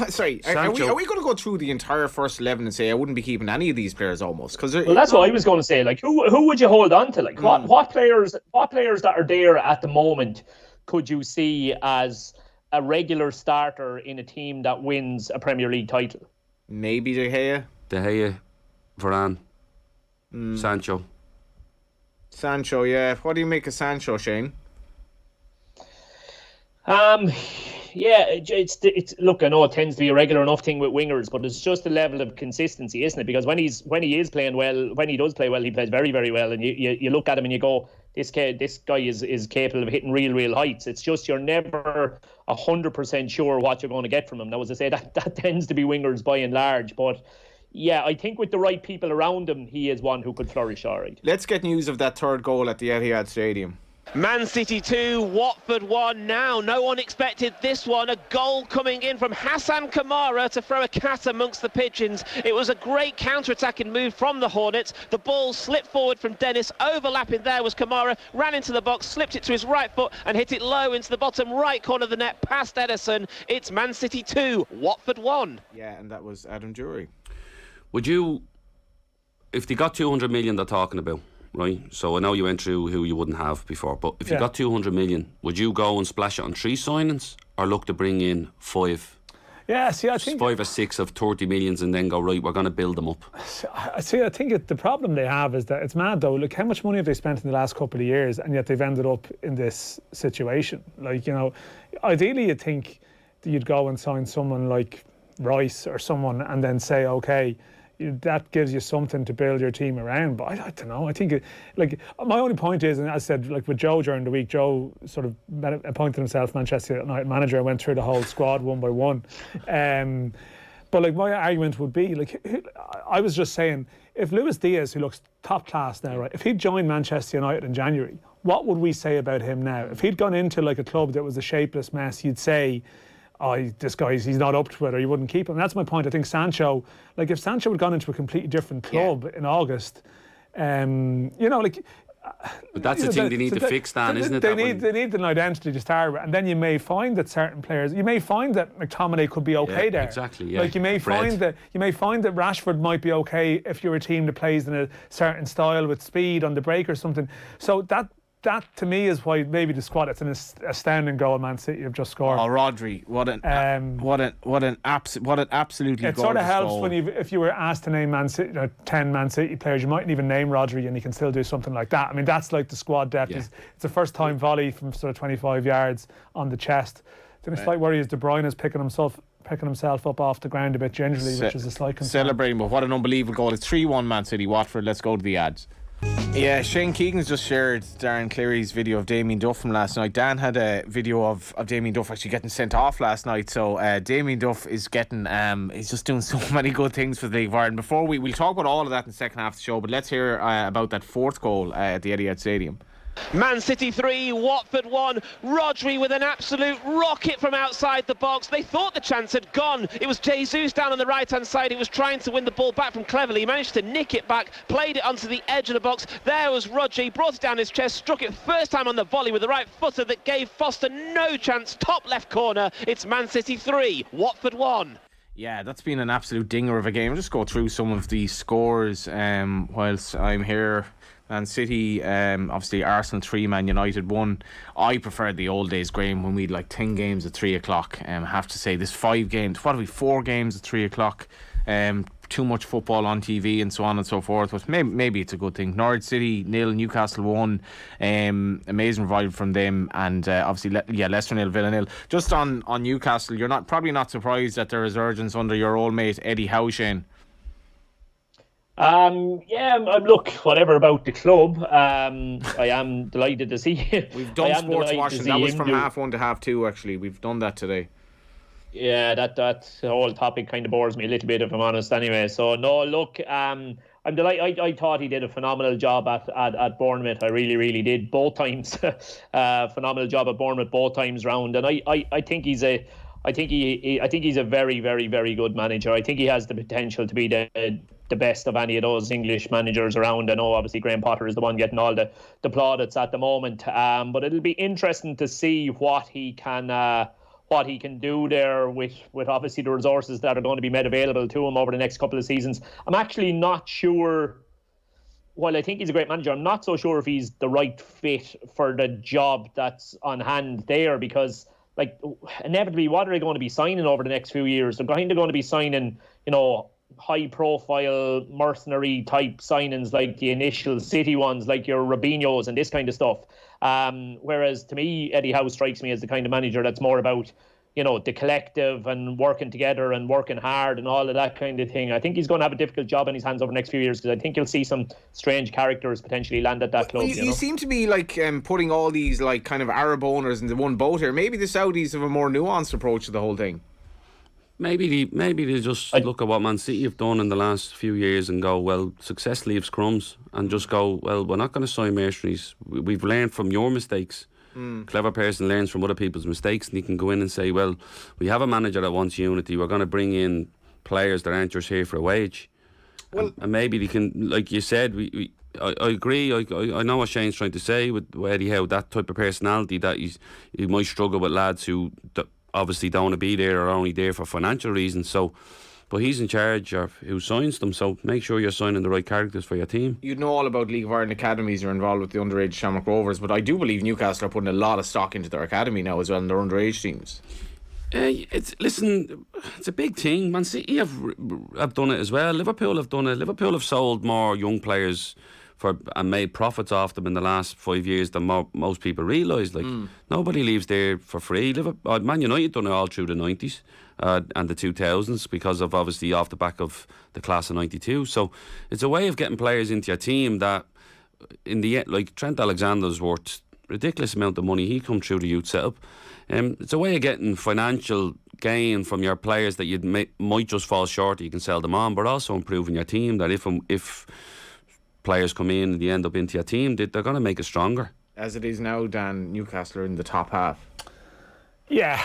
Sorry, are we going to go through the entire first 11 and say I wouldn't be keeping any of these players almost? Well, that's what I was going to say. Like, who would you hold on to? Like, what players that are there at the moment could you see as a regular starter in a team that wins a Premier League title? Maybe De Gea, Varane, Sancho, yeah. What do you make of Sancho, Shane? Yeah, it's look, I know it tends to be a regular enough thing with wingers, but it's just a level of consistency, isn't it? Because when he is playing well, when he does play well, he plays very, very well, and you look at him and you go, this guy is capable of hitting real heights. It's just you're never 100% sure what you're going to get from him. Now, as I say, that tends to be wingers by and large, but yeah, I think with the right people around him, he is one who could flourish all right. Let's get news of that third goal at the Etihad Stadium. Man City 2, Watford 1 now. No one expected this one. A goal coming in from Hassan Kamara to throw a cat amongst the pigeons. It was a great counter-attacking move from the Hornets. The ball slipped forward from Dennis. Overlapping there was Kamara. Ran into the box, slipped it to his right foot and hit it low into the bottom right corner of the net past Ederson. It's Man City 2, Watford 1. Yeah, and that was Adam Drury. Would you, if they got 200 million they're talking about, right? So I know you went through who you wouldn't have before, but if you got 200 million, would you go and splash it on 3 signings or look to bring in 5? Yeah, see, I think 5 or 6 of 30 millions and then go, right, we're going to build them up. I think the problem they have is that it's mad though. Look, how much money have they spent in the last couple of years, and yet they've ended up in this situation. Like, you know, ideally you'd think that you'd go and sign someone like Rice or someone and then say, okay, that gives you something to build your team around. But I don't know. I think, my only point is, and as I said, like with Joe during the week, Joe sort of appointed himself Manchester United manager and went through the whole squad one by one. But like my argument would be, like, I was just saying, if Luis Diaz, who looks top class now, right, if he'd joined Manchester United in January, what would we say about him now? If he'd gone into like a club that was a shapeless mess, you'd say, this guy's, he's not up to it, or you wouldn't keep him. That's my point. I think Sancho, like if Sancho had gone into a completely different club in August, you know, like. But that's the thing they need to fix, Dan, isn't it? They need an identity to start with, and then you may find that certain players, you may find that McTominay could be okay there. Exactly. Yeah. Like you may find that Rashford might be okay if you're a team that plays in a certain style with speed on the break or something. So that to me is why maybe the squad. It's an astounding goal Man City have just scored. Oh, Rodri! What an absolutely. It sort of helps goal. If you were asked to name 10 Man City players, you mightn't even name Rodri, and you can still do something like that. I mean, that's like the squad depth. Yeah. It's a first time volley from sort of 25 yards on the chest. Then a slight worry is De Bruyne is picking himself up off the ground a bit gingerly, which is a slight concern. Celebrating, but what an unbelievable goal! It's 3-1 Man City Watford. Let's go to the ads. Yeah, Shane Keegan's just shared Darren Cleary's video of Damien Duff from last night. Dan had a video of Damien Duff actually getting sent off last night. So Damien Duff is getting, he's just doing so many good things for the League of Ireland. Before we'll talk about all of that in the second half of the show, but let's hear about that fourth goal at the Etihad Stadium. Man City 3, Watford 1. Rodri with an absolute rocket from outside the box. They thought the chance had gone. It was Jesus down on the right-hand side. He was trying to win the ball back from Cleverley. He managed to nick it back, played it onto the edge of the box. There was Rodri, brought it down his chest, struck it first time on the volley with the right footer that gave Foster no chance. Top left corner. It's Man City 3, Watford 1. Yeah, that's been an absolute dinger of a game. I'll just go through some of the scores whilst I'm here. Man City, obviously Arsenal 3, Man United 1. I preferred the old days, Graham, when we had like 10 games at 3 o'clock. I have to say, there's 5 games. What are we, 4 games at 3 o'clock? Too much football on TV and so on and so forth. But maybe it's a good thing. Norwich City 0, Newcastle 1. Amazing revival from them. And obviously, Leicester 0, Villa 0. Just on Newcastle, you're probably not surprised at the resurgence under your old mate Eddie Howe, Shane. Look, whatever about the club, I am delighted to see him. We've done sports washing. That was from half 1 to half 2, actually. We've done that today. Yeah, that whole topic kind of bores me a little bit, if I'm honest, anyway. So, no, look, I'm delighted. I thought he did a phenomenal job at Bournemouth. I really, really did. Both times. Phenomenal job at Bournemouth both times round. And I think he's a very, very, very good manager. I think he has the potential to be the best of any of those English managers around. I know obviously Graham Potter is the one getting all the plaudits at the moment, but it'll be interesting to see what he can do there with obviously the resources that are going to be made available to him over the next couple of seasons. I'm actually not sure. While I think he's a great manager, I'm not so sure if he's the right fit for the job that's on hand there, because like inevitably, what are they going to be signing over the next few years? They're kind of going to be signing, high-profile mercenary type signings like the initial City ones, like your Robinhos and this kind of stuff. Whereas to me, Eddie Howe strikes me as the kind of manager that's more about, the collective and working together and working hard and all of that kind of thing. I think he's going to have a difficult job on his hands over the next few years, because I think you'll see some strange characters potentially land at that club. You seem to be like putting all these like kind of Arab owners into one boat here. Maybe the Saudis have a more nuanced approach to the whole thing. Maybe they just look at what Man City have done in the last few years and go, well, success leaves crumbs, and just go, well, we're not going to sign mercenaries. We've learned from your mistakes. Clever person learns from other people's mistakes, and he can go in and say, well, we have a manager that wants unity. We're going to bring in players that aren't just here for a wage. Well, and maybe they can, like you said, I agree. I know what Shane's trying to say with Eddie Howe, that type of personality, that he might struggle with lads who obviously don't want to be there or are only there for financial reasons. So, but he's in charge of who signs them, so make sure you're signing the right characters for your team. You know all about League of Ireland academies. You're involved with the underage Shamrock Rovers, but I do believe Newcastle are putting a lot of stock into their academy now as well, and their underage teams. It's a big thing. Man City have done it as well. Liverpool have done it. Liverpool have sold more young players and made profits off them in the last 5 years than most people realise. Nobody leaves there for free. Man United done it all through the 90s and the 2000s, because of obviously off the back of the class of 92. So it's a way of getting players into your team that in the end, like Trent Alexander's worth ridiculous amount of money. He come through the youth setup. It's a way of getting financial gain from your players that you might just fall short. You can sell them on, but also improving your team. That if players come in and they end up into your team, they're going to make it stronger. As it is now, Dan, Newcastle are in the top half. Yeah,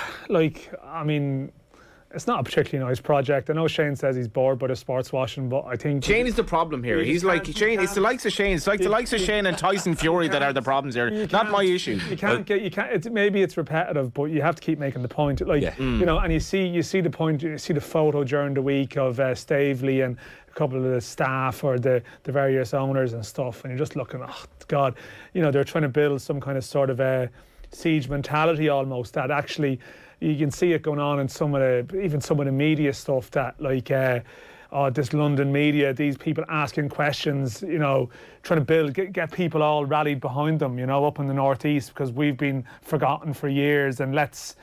it's not a particularly nice project. I know Shane says he's bored by the sports washing, but I think Shane is the problem here. He's like Shane. It's the likes of Shane. It's like the likes of Shane and Tyson Fury that are the problems here. Not my issue. You can't. Maybe it's repetitive, but you have to keep making the point. And you see the point. You see the photo during the week of Stavely and a couple of the staff or the various owners and stuff, and you're just looking, oh God, they're trying to build some kind of sort of a siege mentality almost, that actually you can see it going on in some of the media stuff, that this London media, these people asking questions, trying to get people all rallied behind them, up in the northeast, because we've been forgotten for years, and it's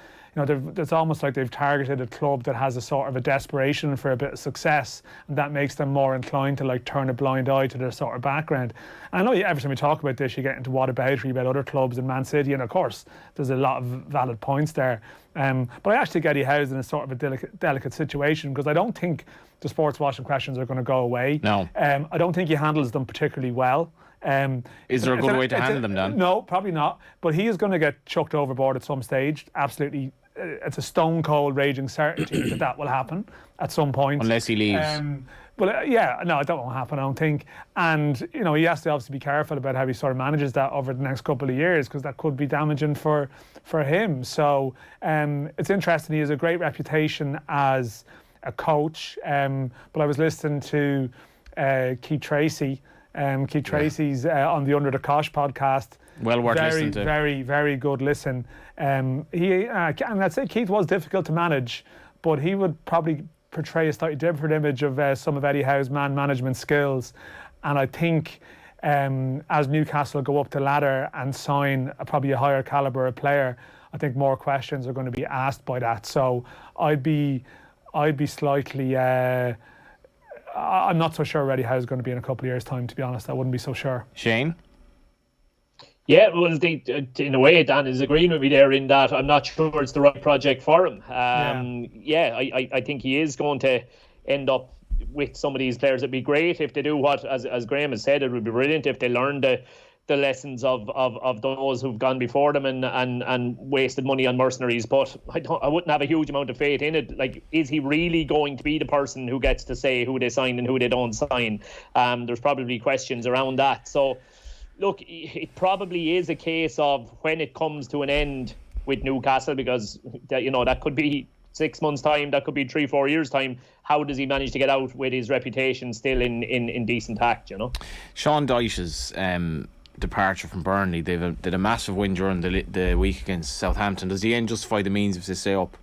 almost like they've targeted a club that has a sort of a desperation for a bit of success, and that makes them more inclined to turn a blind eye to their sort of background. And I know every time we talk about this, you get into whataboutery about other clubs in Man City, and of course there's a lot of valid points there. But I actually get Eddie Howe's in a sort of a delicate situation, because I don't think the sports washing questions are going to go away. No. I don't think he handles them particularly well. Is there a good way to handle them, Dan? No, probably not. But he is going to get chucked overboard at some stage. Absolutely. It's a stone cold raging certainty that will happen at some point. Unless he leaves. That won't happen, I don't think. And, he has to obviously be careful about how he sort of manages that over the next couple of years, because that could be damaging for him. So it's interesting. He has a great reputation as a coach. But I was listening to Keith Tracy. Keith Tracy's on the Under the Cosh podcast. Well worth listening to. Very, very good listen. And I'd say Keith was difficult to manage, but he would probably portray a slightly different image of some of Eddie Howe's man management skills. And I think as Newcastle go up the ladder and sign probably a higher calibre of player, I think more questions are going to be asked by that. So I'd be slightly. I'm not so sure Eddie Howe's going to be in a couple of years' time, to be honest. I wouldn't be so sure. Shane? Yeah, well, in a way, Dan is agreeing with me there in that I'm not sure it's the right project for him. I think he is going to end up with some of these players. It'd be great if they do what, as Graham has said, it would be brilliant if they learn the lessons of those who've gone before them and wasted money on mercenaries. But I wouldn't have a huge amount of faith in it. Is he really going to be the person who gets to say who they sign and who they don't sign? There's probably questions around that. So, look, it probably is a case of when it comes to an end with Newcastle, because that could be 6 months' time, that could be 3-4 years' time. How does he manage to get out with his reputation still in decent act? Sean Dyche's departure from Burnley, they did a massive win during the week against Southampton. Does the end justify the means if they stay up?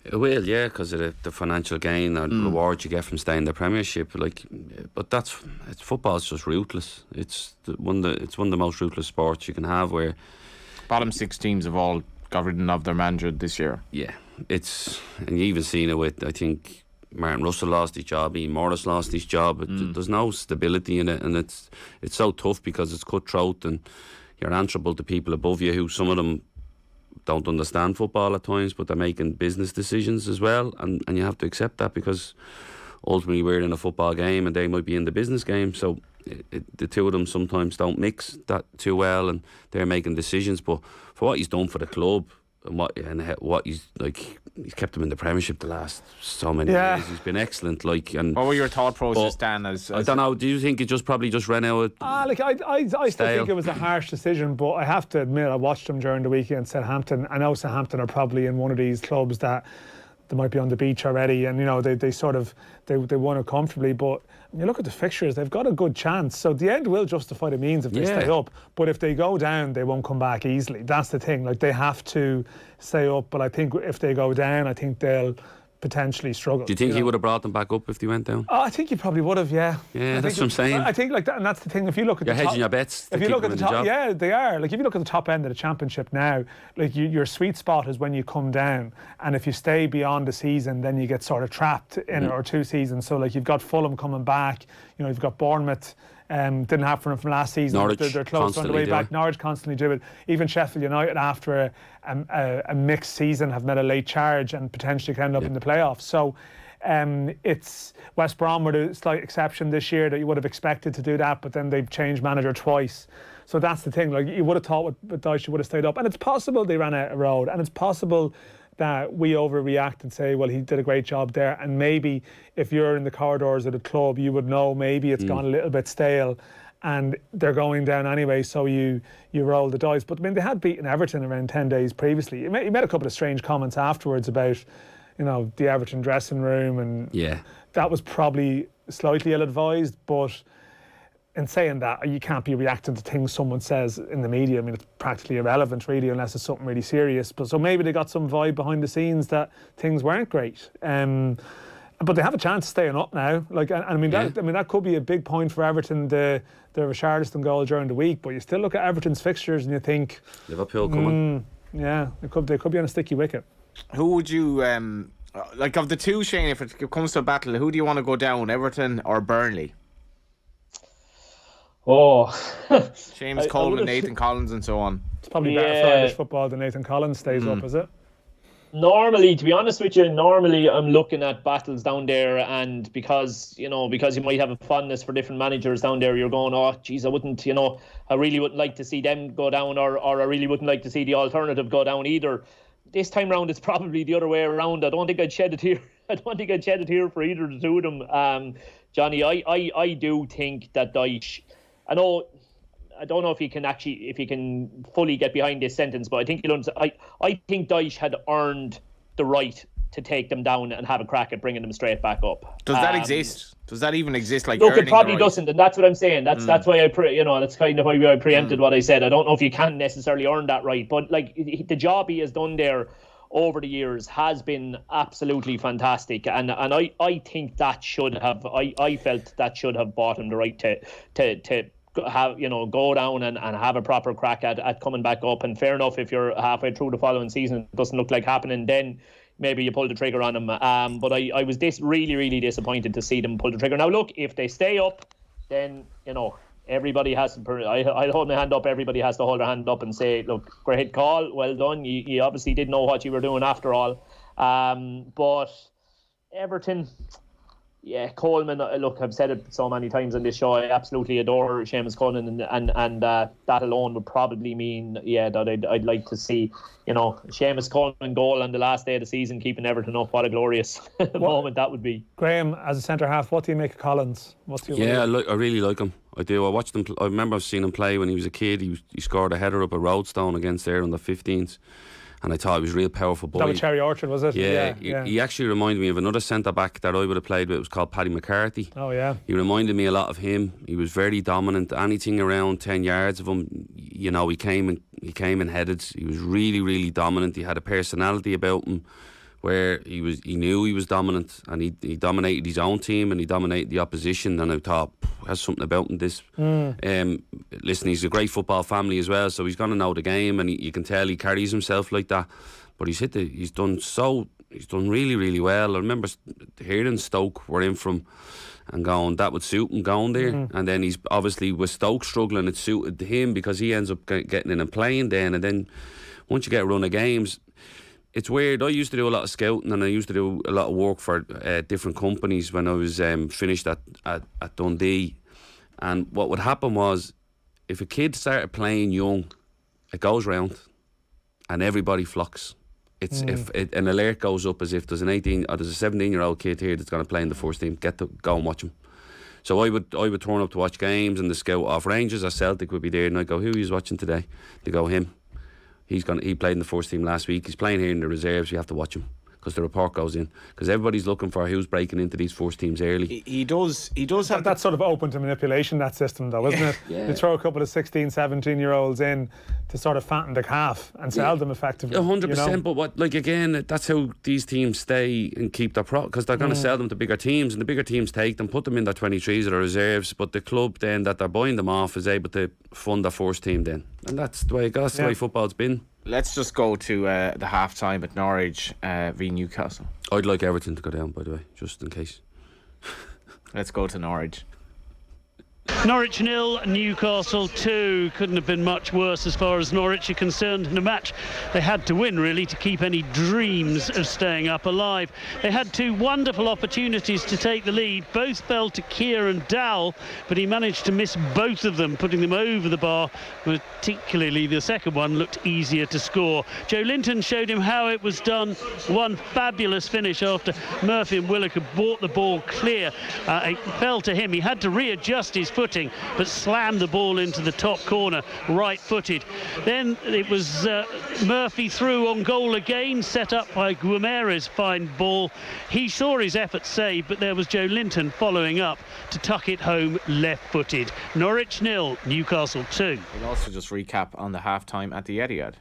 It will, yeah, because of the financial gain or reward you get from staying in the Premiership. But football's just ruthless. It's one of the most ruthless sports you can have, where bottom 6 teams have all got rid of their manager this year. Yeah, and you even seen it with, I think, Martin Russell lost his job, Ian Morris lost his job. There's no stability in it, and it's so tough because it's cutthroat and you're answerable to people above you who, some of them don't understand football at times, but they're making business decisions as well, and you have to accept that, because ultimately we're in a football game and they might be in the business game. So the two of them sometimes don't mix that too well, and they're making decisions. But for what he's done for the club and what he's like, he's kept them in the Premiership the last so many years. He's been excellent. Like, and what were your thought process, Dan? I don't know. Do you think it probably just ran out? I still think it was a harsh decision, but I have to admit, I watched them during the week against Southampton. I know Southampton are probably in one of these clubs that they might be on the beach already, and they won it comfortably. But when you look at the fixtures, they've got a good chance. So the end will justify the means if they stay up. But if they go down, they won't come back easily. That's the thing. Like, they have to stay up. But I think if they go down, I think they'll potentially struggle. Do you think he would have brought them back up if they went down? Oh, I think he probably would have. Yeah. Yeah, that's what I'm saying. I think like that, and that's the thing. If you look at you're hedging your bets. If you look at the top, yeah, they are. Like, if you look at the top end of the Championship now, like your sweet spot is when you come down, and if you stay beyond the season, then you get sort of trapped in it, or 2 seasons. So like, you've got Fulham coming back. You've got Bournemouth. Didn't happen for them from last season. Norwich, they're close on the way back. Norwich constantly do it. Even Sheffield United, after a mixed season, have made a late charge and potentially can end up in the playoffs. So it's West Brom were the slight exception this year that you would have expected to do that, but then they've changed manager twice. So that's the thing. Like, you would have thought with Dyche would have stayed up, and it's possible they ran out of road, and it's possible that we overreact and say, well, he did a great job there, and maybe if you're in the corridors of the club, you would know maybe it's gone a little bit stale and they're going down anyway, so you roll the dice. But I mean, they had beaten Everton around 10 days previously. He made a couple of strange comments afterwards about, the Everton dressing room, and that was probably slightly ill-advised. But in saying that, you can't be reacting to things someone says in the media. I mean, it's practically irrelevant, really, unless it's something really serious. But so maybe they got some vibe behind the scenes that things weren't great. But they have a chance of staying up now. Like, I mean, that could be a big point for Everton. The Richarlison goal during the week, but you still look at Everton's fixtures and you think Liverpool coming. Yeah, they could be on a sticky wicket. Who would you like, of the two, Shane? If it comes to a battle, who do you want to go down, Everton or Burnley? Oh, Seamus Coleman, Nathan Collins, and so on. It's probably better for Irish football than Nathan Collins stays up, is it? Normally, to be honest with you, I'm looking at battles down there, and because you might have a fondness for different managers down there, you're going, oh, geez, I really wouldn't like to see them go down, or I really wouldn't like to see the alternative go down either. This time round, it's probably the other way around. I don't think I'd shed a tear. For either of the two of them. Johnny, I do think that Dyche, I don't know if he can fully get behind this sentence, but I think I think Dyche had earned the right to take them down and have a crack at bringing them straight back up. Does that exist? Does that even exist? Like, look, it probably doesn't, and that's what I'm saying. That's why that's kind of why I preempted what I said. I don't know if you can necessarily earn that right, but like, the job he has done there over the years has been absolutely fantastic, and I think that should have I felt that should have bought him the right to have go down and have a proper crack at coming back up. And fair enough, if you're halfway through the following season, it doesn't look like happening, then maybe you pull the trigger on him. But I was really, really disappointed to see them pull the trigger. Now look, if they stay up, then everybody has to. I'll hold my hand up. Everybody has to hold their hand up and say, look, great call, well done. You obviously did know what you were doing after all. But Everton, Coleman, look, I've said it so many times on this show, I absolutely adore Seamus Coleman, and that alone would probably mean that I'd like to see Seamus Coleman goal on the last day of the season, keeping Everton up. What a glorious moment that would be. Graham, as a centre half, what do you make of Collins? I really like him. I do. I watched him. I remember seeing him play when he was a kid. He scored a header up at Roadstone against there on the 15th. And I thought he was a real powerful boy. That was Cherry Orchard, was it? Yeah. He actually reminded me of another centre-back that I would have played with. It was called Paddy McCarthy. Oh, yeah. He reminded me a lot of him. He was very dominant. Anything around 10 yards of him, he came and headed. He was really, really dominant. He had a personality about him where he knew he was dominant, and he dominated his own team and he dominated the opposition. And I thought, has something about him. Listen, he's a great football family as well, so he's going to know the game, and you can tell he carries himself like that. but he's done really, really well. I remember hearing Stoke were in from and going, that would suit him going there. And then he's obviously with Stoke struggling, it suited him because he ends up getting in and playing then. And then once you get a run of games, it's weird. I used to do a lot of scouting and I used to do a lot of work for different companies when I was finished at Dundee. And what would happen was, if a kid started playing young, it goes round and everybody flocks. It's if an alert goes up as if there's an 18 or there's a 17-year-old kid here that's going to play in the first team, go and watch him. So I would turn up to watch games, and the scout off Rangers or Celtic would be there, and I'd go, who are you watching today? They go, him. He played in the first team last week. He's playing here in the reserves. You have to watch him because the report goes in. Because everybody's looking for who's breaking into these first teams early. He does have that's sort of open to manipulation, that system, though, isn't it? Yeah. You throw a couple of 16, 17-year-olds in to sort of fatten the calf and sell them effectively. 100%. But again, that's how these teams stay and keep their because they're going to sell them to bigger teams, and the bigger teams take them, put them in their 23s or their reserves. But the club then that they're buying them off is able to fund their first team then, and that's the way football's been. Let's just go to the half time at Norwich v Newcastle. I'd like Everton to go down, by the way, just in case. Let's go to Norwich. Norwich 0, Newcastle 2. Couldn't have been much worse as far as Norwich are concerned in a match they had to win, really, to keep any dreams of staying up alive. They had two wonderful opportunities to take the lead. Both fell to Kieran Dowell, but he managed to miss both of them, putting them over the bar. Particularly the second one looked easier to score. Joe Linton showed him how it was done. One fabulous finish after Murphy and Willock had brought the ball clear. It fell to him. He had to readjust his footing, but slammed the ball into the top corner, right-footed. Then it was Murphy through on goal again, set up by Guimaraes' fine ball. He saw his effort saved, but there was Joe Linton following up to tuck it home left-footed. Norwich 0, Newcastle 2. We'll also just recap on the half-time at the Etihad.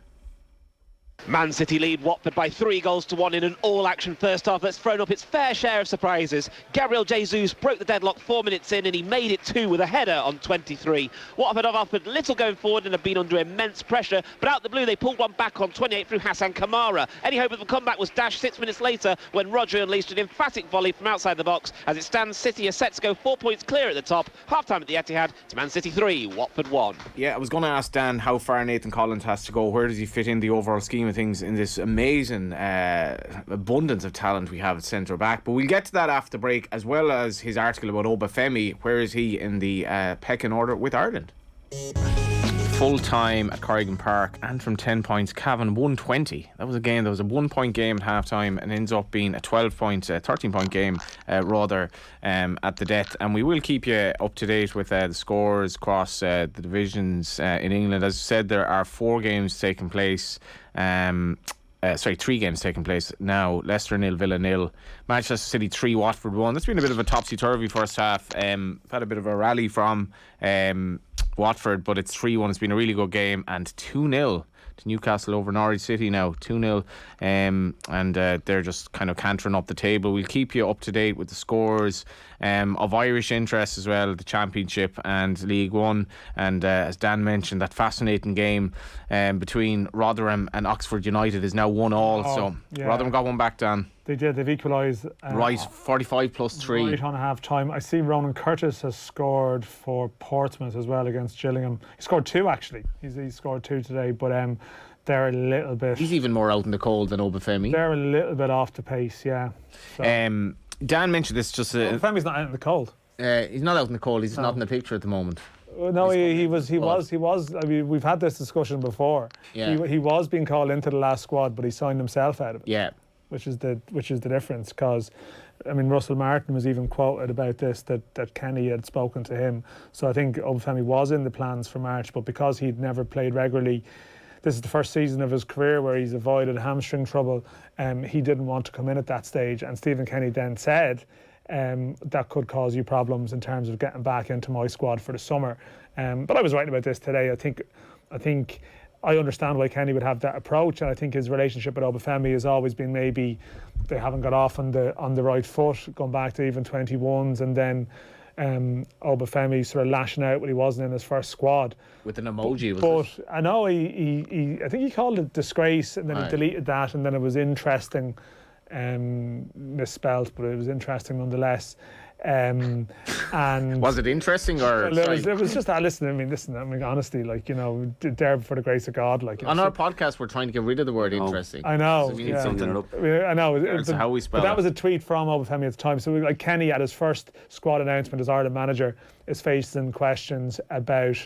Man City lead Watford by 3-1 in an all-action first half that's thrown up its fair share of surprises. Gabriel Jesus broke the deadlock 4 minutes in, and he made it 2 with a header on 23. Watford have offered little going forward and have been under immense pressure, but out the blue they pulled one back on 28 through Hassan Kamara. Any hope of a comeback was dashed 6 minutes later when Rodri unleashed an emphatic volley from outside the box. As it stands, City are set to go 4 points clear at the top. Half-time at the Etihad to Man City 3, Watford 1. Yeah, I was going to ask Dan how far Nathan Collins has to go. Where does he fit in the overall scheme of things in this amazing abundance of talent we have at centre back? But we'll get to that after the break, as well as his article about Obafemi. Where is he in the pecking order with Ireland? Full time at Corrigan Park, and from 10 points, Cavan 120. That was a game, that was a 1 point game at half time, and ends up being a 13 point game at the death. And we will keep you up to date with the scores across the divisions in England. As I said, there are 4 games taking place. 3 games taking place now. Leicester 0, Villa 0, Manchester City 3, Watford 1. That's been a bit of a topsy-turvy first half. Had a bit of a rally from Watford, but it's 3-1. It's been a really good game, and 2-0 to Newcastle over Norwich City now, 2-0, and they're just kind of cantering up the table. We'll keep you up to date with the scores of Irish interest as well, the Championship and League One, and as Dan mentioned, that fascinating game between Rotherham and Oxford United is now 1-1. Yeah. Rotherham got one back, Dan. They did. They've equalised. Right, 45 plus 3. Right on a half time. I see Ronan Curtis has scored for Portsmouth as well against Gillingham. He scored 2 actually. He scored 2 today, but they're a little bit. He's even more out in the cold than Obafemi. They're a little bit off the pace, yeah. So. Dan mentioned this just. Obafemi's not out in the cold. He's not out in the cold. He's not in the picture at the moment. No, he was. I mean, we've had this discussion before. Yeah. He was being called into the last squad, but he signed himself out of it. Yeah. Which is the difference, because I mean, Russell Martin was even quoted about this, that Kenny had spoken to him. So I think Obafemi was in the plans for March, but because he'd never played regularly, this is the first season of his career where he's avoided hamstring trouble. He didn't want to come in at that stage, and Stephen Kenny then said that could cause you problems in terms of getting back into my squad for the summer. But I was writing about this today. I think I understand why Kenny would have that approach, and I think his relationship with Obafemi has always been, maybe they haven't got off on the right foot, going back to even 21s, and then Obafemi sort of lashing out when he wasn't in his first squad. With an emoji, But I know I think he called it disgrace, and then he deleted that, and then it was interesting, misspelled, but it was interesting nonetheless. And was it interesting or? Well, it was just listen. I mean, honestly, like, you know, there for the grace of God. Like on our podcast, we're trying to get rid of the word interesting. I know. So we need something up. I know. That's how we spell but that it. was a tweet from Obafemi at the time. So like Kenny at his first squad announcement as Ireland manager is facing questions about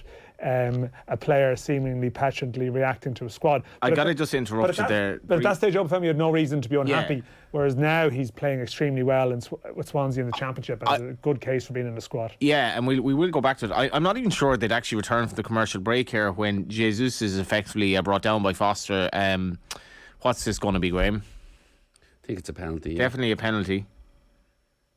a player seemingly petulantly reacting to a squad. I got to just interrupt you there. But at that stage, Obafemi had no reason to be unhappy. Whereas now he's playing extremely well with Swansea in the Championship, and has a good case for being in the squad. Yeah, and we will go back to it. I'm not even sure they'd actually return from the commercial break here when Jesus is effectively brought down by Foster. What's this going to be, Graham? I think it's a penalty. Yeah. Definitely a penalty.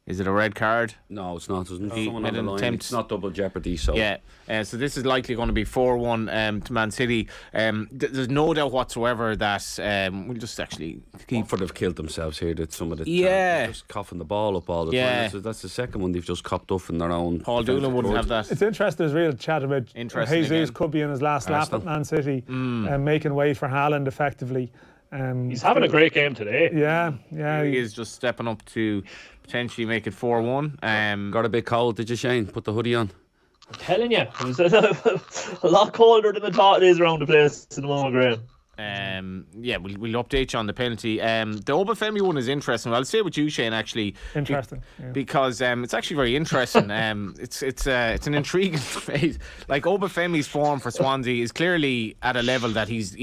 Is it a red card? No, it's not. There's someone made on the an line. attempt. It's not double jeopardy. So yeah. So this is likely going to be 4-1 to Man City. There's no doubt whatsoever that we'll just actually keep. Watford have killed themselves here. That some of the just coughing the ball up all the time. That's the second one they've just copped off in their own. Paul Doolan wouldn't have that. It's interesting. There's real chat about Jesus could be in his last lap at Man City, making way for Haaland effectively. He's having a great game today. Yeah. He is just stepping up to potentially make it 4-1. Got a bit cold, did you, Shane? Put the hoodie on. I'm telling you, it was a lot colder than I thought it is around the place in the moment, Graham. We'll update you on the penalty. The Obafemi one is interesting. I'll say with you, Shane, actually. Interesting. Because it's actually very interesting. It's an intriguing phase. Like, Obafemi's form for Swansea is clearly at a level that he's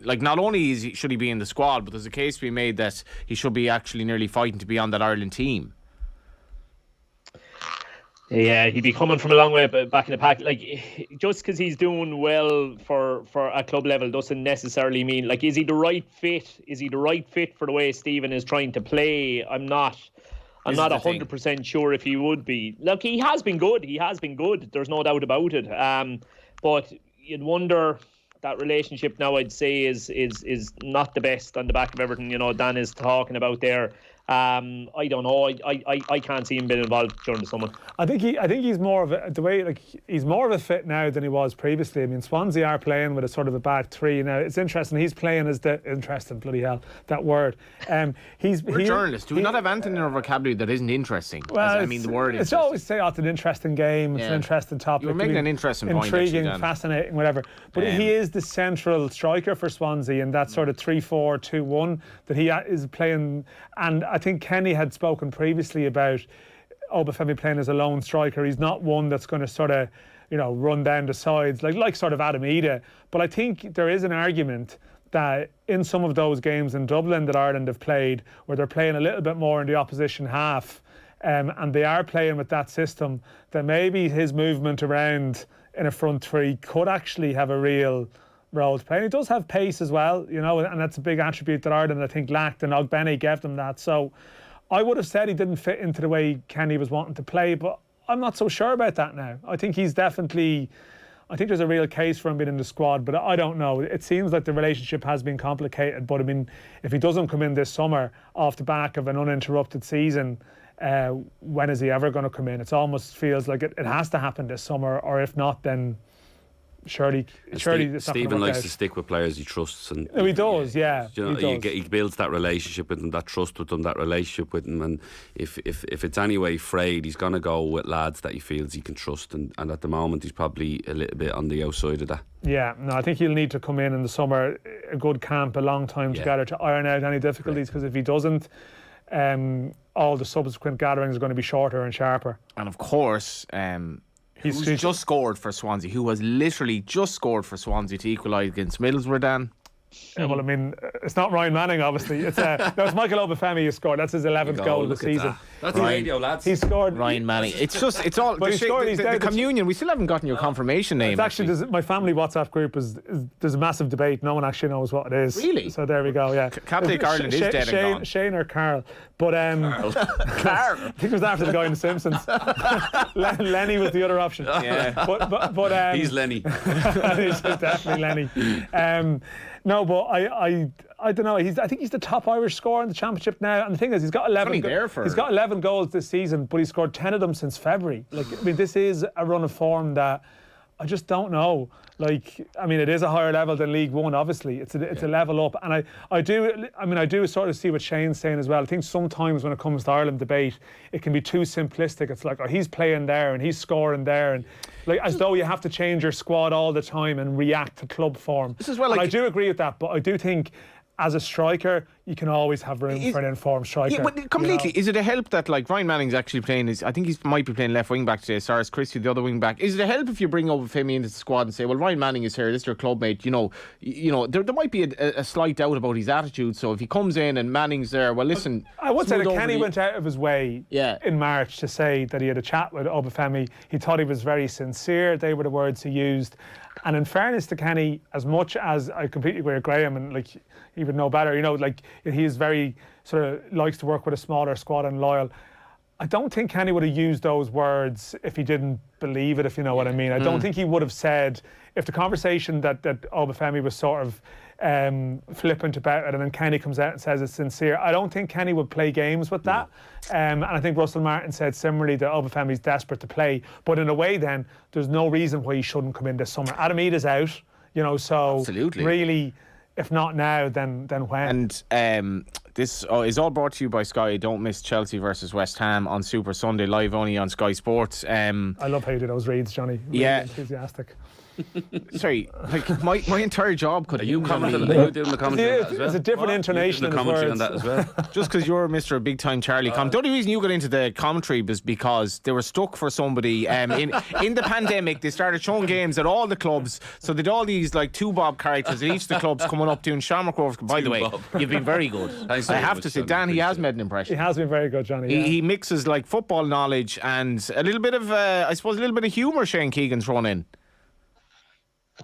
like, not only should he be in the squad, but there's a case to be made that he should be actually nearly fighting to be on that Ireland team. Yeah, he'd be coming from a long way back in the pack. Like, just because he's doing well for a club level doesn't necessarily mean, like, is he the right fit? Is he the right fit for the way Stephen is trying to play? I'm not 100% sure if he would be. Look, he has been good. There's no doubt about it. But you'd wonder, that relationship now, I'd say, is not the best on the back of Everton. You know, Dan is talking about there. I don't know. I can't see him being involved during the summer. I think he's more of he's more of a fit now than he was previously. I mean, Swansea are playing with a sort of a back three now. It's interesting. He's playing as the interesting, bloody hell, that word. We're journalists. Do we not have anything in our vocabulary that isn't interesting? Well, the word. It's always say, it's an interesting game. It's an interesting topic. You're making an interesting point. Intriguing, fascinating, whatever. But he is the central striker for Swansea in that sort of 3-4-2-1 that he is playing. And I think Kenny had spoken previously about Obafemi playing as a lone striker. He's not one that's going to sort of, run down the sides like sort of Adam Ida. But I think there is an argument that in some of those games in Dublin that Ireland have played, where they're playing a little bit more in the opposition half, and they are playing with that system, that maybe his movement around in a front three could actually have a real role to play. And he does have pace as well, and that's a big attribute that Ireland, I think, lacked, and Ogbene gave them that. So I would have said he didn't fit into the way Kenny was wanting to play, but I'm not so sure about that now. I think there's a real case for him being in the squad, but I don't know. It seems like the relationship has been complicated, but I mean, if he doesn't come in this summer off the back of an uninterrupted season, when is he ever going to come in? It almost feels like it has to happen this summer, or if not, then surely Stephen likes to stick with players he trusts, and he does. He builds that relationship with them, that trust with them, that relationship with them, and if it's any way frayed, he's going to go with lads that he feels he can trust, and at the moment he's probably a little bit on the outside of that. I think he'll need to come in the summer, a good camp, a long time together to iron out any difficulties, because if he doesn't, all the subsequent gatherings are going to be shorter and sharper. And of course, who's just scored for Swansea, who has literally just scored for Swansea to equalise against Middlesbrough, Dan? Well, I mean, it's not Ryan Manning, obviously. It's Michael Obafemi who scored. That's his 11th goal of the season. That's the radio, lads. He scored. Ryan Manning. It's all. But the communion. We still haven't gotten your confirmation name. It's actually my family WhatsApp group there's a massive debate. No one actually knows what it is. Really? So there we go. Yeah. Catholic Ireland is dead and gone. Shane or Carl. But Carl. I think it was after the guy in The Simpsons. Lenny was the other option. Yeah. He's Lenny. He's definitely Lenny. No, but I don't know. I think he's the top Irish scorer in the Championship now. And the thing is, he's got 11. He's got 11 goals this season, but he scored 10 of them since February. Like, I mean, this is a run of form that I just don't know. Like, I mean, it is a higher level than League One. Obviously, it's a level up. And I do sort of see what Shane's saying as well. I think sometimes when it comes to Ireland debate, it can be too simplistic. It's like, oh, he's playing there and he's scoring there, and like as though you have to change your squad all the time and react to club form. This is well, like, I do agree with that, but I do think, as a striker, you can always have room for an informed striker. Yeah, but completely. You know? Is it a help that, like, Ryan Manning's actually playing? I think he might be playing left wing back today. Cyrus Christie, the other wing back. Is it a help if you bring Obafemi into the squad and say, well, Ryan Manning is here, this is your club mate? You know, there might be a slight doubt about his attitude. So if he comes in and Manning's there, well, listen. I would say that Kenny went out of his way in March to say that he had a chat with Obafemi. He thought he was very sincere. They were the words he used. And in fairness to Kenny, as much as I completely agree with Graham, and like he would know better, you know, like he is very sort of likes to work with a smaller squad and loyal. I don't think Kenny would have used those words if he didn't believe it, if you know what I mean. I don't think he would have said, if the conversation that Obafemi was sort of flippant about it, and then Kenny comes out and says it's sincere, I don't think Kenny would play games with that. And I think Russell Martin said similarly that Obafemi's desperate to play, but in a way then there's no reason why he shouldn't come in this summer. Adam Eada's out, you know, so absolutely. Really, if not now, then when? And this is all brought to you by Sky. Don't miss Chelsea versus West Ham on Super Sunday, live only on Sky Sports. I love how you do those reads, Johnny. Really enthusiastic. Sorry, like my entire job could. Are you commenting? Are you doing the commentary on that as well? It's a different intonation in the commentary on that as well. Just because you're Mr. Big Time Charlie. The only reason you got into the commentary was because they were stuck for somebody. In the pandemic, they started showing games at all the clubs. So they did all these like two Bob characters at each of the clubs coming up doing Shamrock Rovers. By the way, you've been very good. I have to say, Dan, he has made an impression. He has been very good, Johnny. He mixes like football knowledge and a little bit of, I suppose, a little bit of humour. Shane Keegan's thrown in.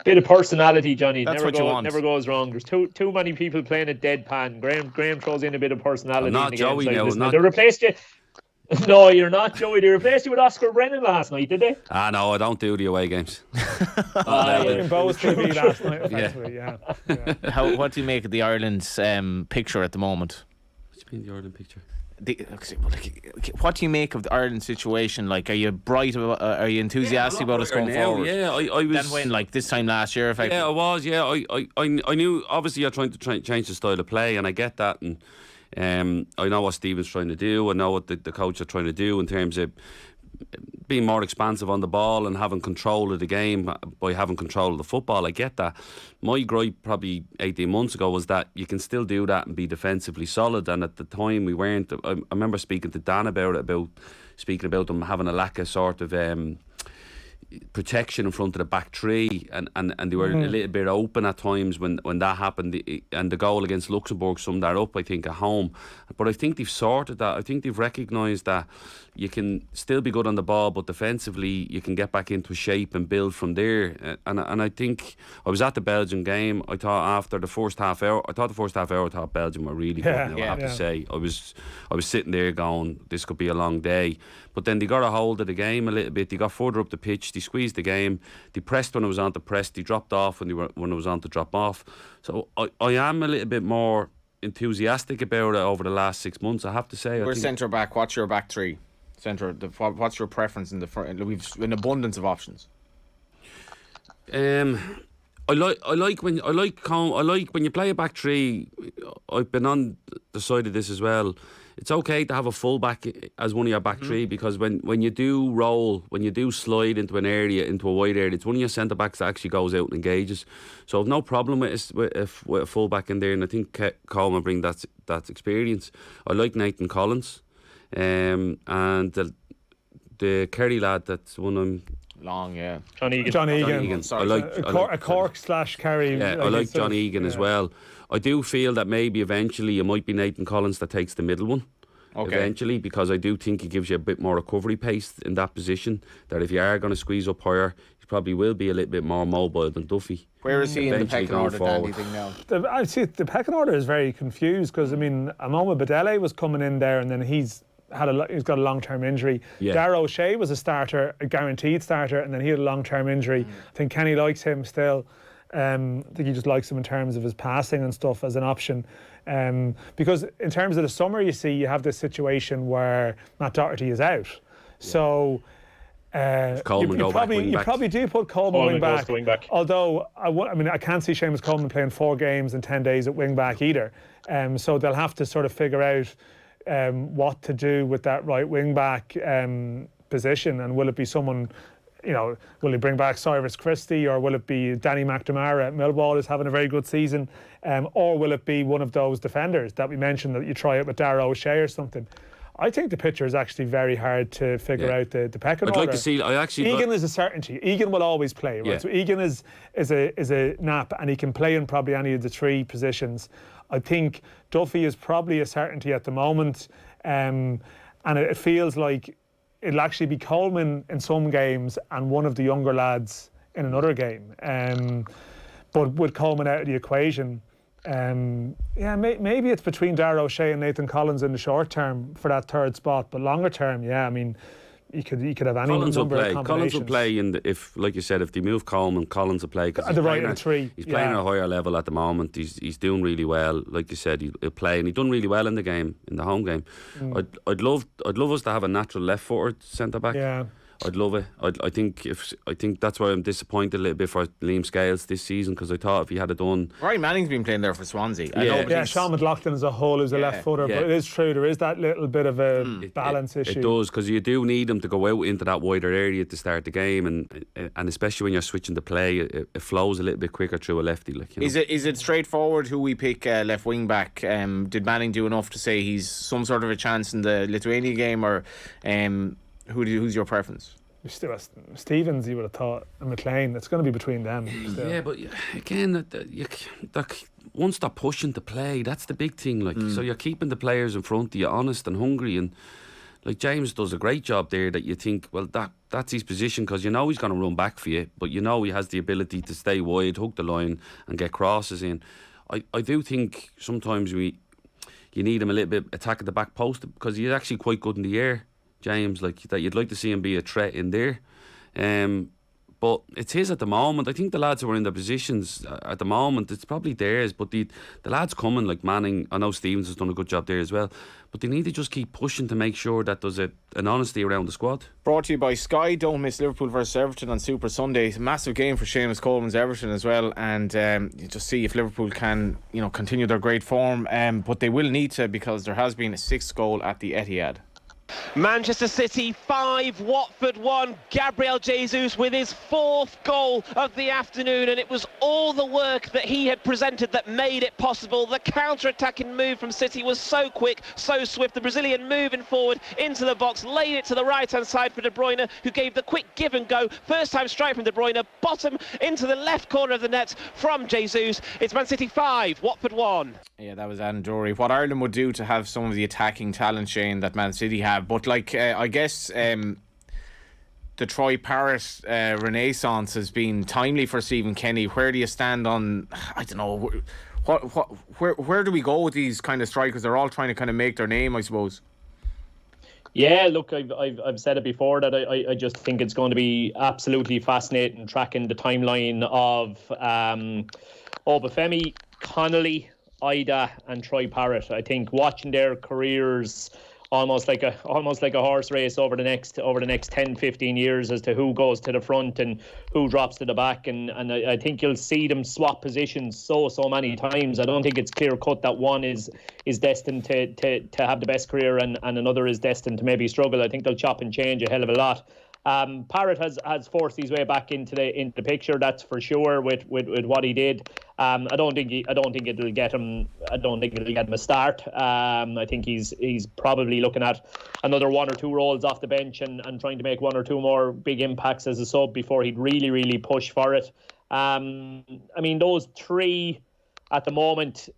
Bit of personality, Johnny. That's never goes wrong. There's too many people playing a deadpan. Graham throws in a bit of personality. Not Joey now. They replaced you. No, you're not Joey. They replaced you with Oscar Brennan last night, did they? No, I don't do the away games. In Bows TV last night, effectively, yeah. What do you make of the Ireland's picture at the moment? What do you mean the Ireland picture? What do you make of the Ireland situation? Like, are you bright about, are you enthusiastic about us going forward? Yeah, I was. Then when, like this time last year, effectively. Yeah, I was. Yeah, I knew. Obviously, you're trying to change the style of play, and I get that. And I know what Stephen's trying to do. I know what the coach are trying to do in terms of being more expansive on the ball and having control of the game by having control of the football. I get that. My gripe probably 18 months ago was that you can still do that and be defensively solid, and at the time we weren't. I remember speaking to Dan about them having a lack of sort of protection in front of the back three, and they were a little bit open at times when that happened, and the goal against Luxembourg summed that up, I think, at home. But I think they've sorted that. I think they've recognised that you can still be good on the ball, but defensively you can get back into shape and build from there. And I think I was at the Belgian game. I thought after the first half hour, I thought Belgium were really good. I have to say, I was sitting there going, this could be a long day. But then they got a hold of the game a little bit. They got further up the pitch. They squeezed the game. They pressed when it was on to press. They dropped off when it was on to drop off. So I am a little bit more enthusiastic about it over the last 6 months, I have to say. We're centre back. What's your back three? What's your preference in the front? We've an abundance of options. I like when you play a back three. I've been on the side of this as well. It's okay to have a full back as one of your back three, because when you do roll, when you do slide into an area, into a wide area, it's one of your centre backs that actually goes out and engages. So I've no problem with a full back in there, and I think Coleman bring that experience. I like Nathan Collins, and the Kerry lad that's one I'm. Long, yeah. John Egan. Sorry. A Cork/Kerry. Yeah, I like John Egan as well. I do feel that maybe eventually it might be Nathan Collins that takes the middle one. Okay. Eventually, because I do think he gives you a bit more recovery pace in that position. That if you are going to squeeze up higher, he probably will be a little bit more mobile than Duffy. Where is he in the pecking order, Dan, do you think now? I see the pecking order is very confused, because I mean, Amoma Badele was coming in there, and then he's got a long-term injury. Darragh O'Shea was a starter, a guaranteed starter, and then he had a long-term injury. I think Kenny likes him still. I think he just likes him in terms of his passing and stuff as an option. Because in terms of the summer, you see, you have this situation where Matt Doherty is out. So Coleman you probably do put Coleman wing back. Although I can't see Seamus Coleman playing 4 games in 10 days at wing back either. So they'll have to sort of figure out what to do with that right wing back position, and will it be someone, will he bring back Cyrus Christie, or will it be Danny McNamara at Millwall is having a very good season, or will it be one of those defenders that we mentioned that you try it with Darragh O'Shea or something? I think the picture is actually very hard to figure out the pecking order. I'd like to see. Egan is a certainty. Egan will always play, right? Yeah. So Egan is a nap, and he can play in probably any of the 3 positions. I think Duffy is probably a certainty at the moment, and it feels like it'll actually be Coleman in some games and one of the younger lads in another game. But with Coleman out of the equation, maybe it's between Darragh O'Shea and Nathan Collins in the short term for that 3rd spot. But longer term, you could have any number of combinations. Collins will play if, like you said, if they move Coleman, Collins will play. At the right in 3. He's playing at a higher level at the moment. He's doing really well. Like you said, he'll play, and he's done really well in the home game. I'd love us to have a natural left-footed centre back. Yeah. I'd love it. I think that's why I'm disappointed a little bit for Liam Scales this season, because I thought if he had it done. Ryan Manning's been playing there for Swansea. Sean McLaughlin as a whole is a left footer, but it is true there is that little bit of a balance issue. It does, because you do need him to go out into that wider area to start the game, and especially when you're switching to play, it flows a little bit quicker through a lefty. Is it straightforward who we pick left wing back? Did Manning do enough to say he's some sort of a chance in the Lithuania game, or who's your preference? Stevens, you would have thought, and McLean. It's going to be between them. Still. Yeah, but again, once they're pushing to play, that's the big thing. So you're keeping the players in front of you honest and hungry, and James does a great job there. That you think, well, that's his position, because he's going to run back for you, but he has the ability to stay wide, hook the line, and get crosses in. I do think sometimes you need him a little bit attacking the back post, because he's actually quite good in the air, James, that you'd like to see him be a threat in there. But it's his at the moment. I think the lads who are in their positions at the moment, it's probably theirs, but the lads coming like Manning, I know Stevens has done a good job there as well, but they need to just keep pushing to make sure that there's an honesty around the squad. Brought to you by Sky. Don't miss Liverpool versus Everton on Super Sunday. It's a massive game for Seamus Coleman's Everton as well, and you just see if Liverpool can continue their great form, but they will need to, because there has been a 6th goal at the Etihad. Manchester City 5, Watford 1. Gabriel Jesus with his 4th goal of the afternoon, and it was all the work that he had presented that made it possible. The counter-attacking move from City was so quick, so swift. The Brazilian moving forward into the box, laid it to the right-hand side for De Bruyne, who gave the quick give and go. First time strike from De Bruyne, bottom into the left corner of the net from Jesus. It's Man City 5, Watford 1. Yeah, that was Adam Drury. What Ireland would do to have some of the attacking talent, Shane, that Man City have. But I guess the Troy Parrott renaissance has been timely for Stephen Kenny. Where do you stand on, I don't know, where do we go with these kind of strikers? They're all trying to kind of make their name, I suppose. Yeah, look, I've said it before that I just think it's going to be absolutely fascinating tracking the timeline of Obafemi, Connolly, Ida and Troy Parrott. I think watching their careers almost like a horse race over the next 10-15 years as to who goes to the front and who drops to the back, and I think you'll see them swap positions so many times. I don't think it's clear cut that one is destined to have the best career and another is destined to maybe struggle. I think they'll chop and change a hell of a lot. Parrott has forced his way back into the picture, that's for sure, with what he did. I don't think it'll get him a start. I think he's probably looking at another 1 or 2 rolls off the bench and trying to make 1 or 2 more big impacts as a sub before he'd really push for it. I mean, those 3 at the moment,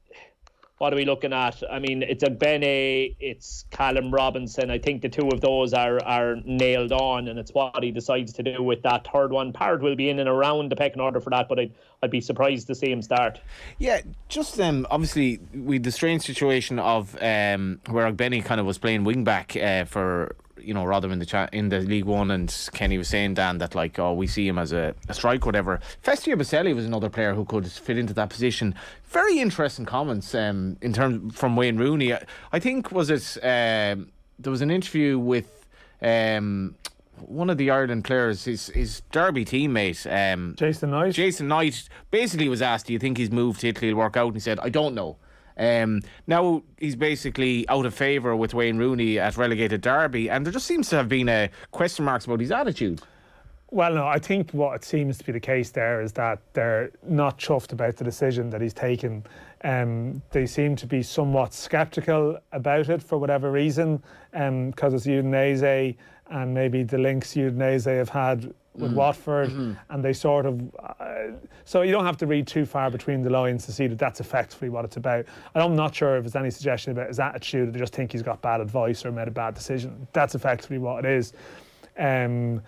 what are we looking at? I mean, it's Bene, it's Callum Robinson. I think the 2 of those are nailed on, and it's what he decides to do with that 3rd one. Parrott will be in and around the pecking order for that, but I'd be surprised to see him start. Yeah, just obviously with the strange situation of where Ogbeni kind of was playing wing back for rather in the League One, and Kenny was saying, Dan, that like, we see him as a striker, whatever. Festia Baselli was another player who could fit into that position. Very interesting comments in terms from Wayne Rooney. I think there was an interview with one of the Ireland players, his Derby teammate, Jason Knight, basically was asked, do you think his move to Italy will work out? And he said, I don't know. Now he's basically out of favour with Wayne Rooney at relegated Derby, and there just seems to have been question marks about his attitude. Well, no, I think what it seems to be the case there is that they're not chuffed about the decision that he's taken. They seem to be somewhat sceptical about it for whatever reason, because it's Udinese and maybe the links Udinese have had with Watford, and they sort of so you don't have to read too far between the lines to see that that's effectively what it's about. I'm not sure if there's any suggestion about his attitude, or they just think he's got bad advice or made a bad decision. That's effectively what it is. I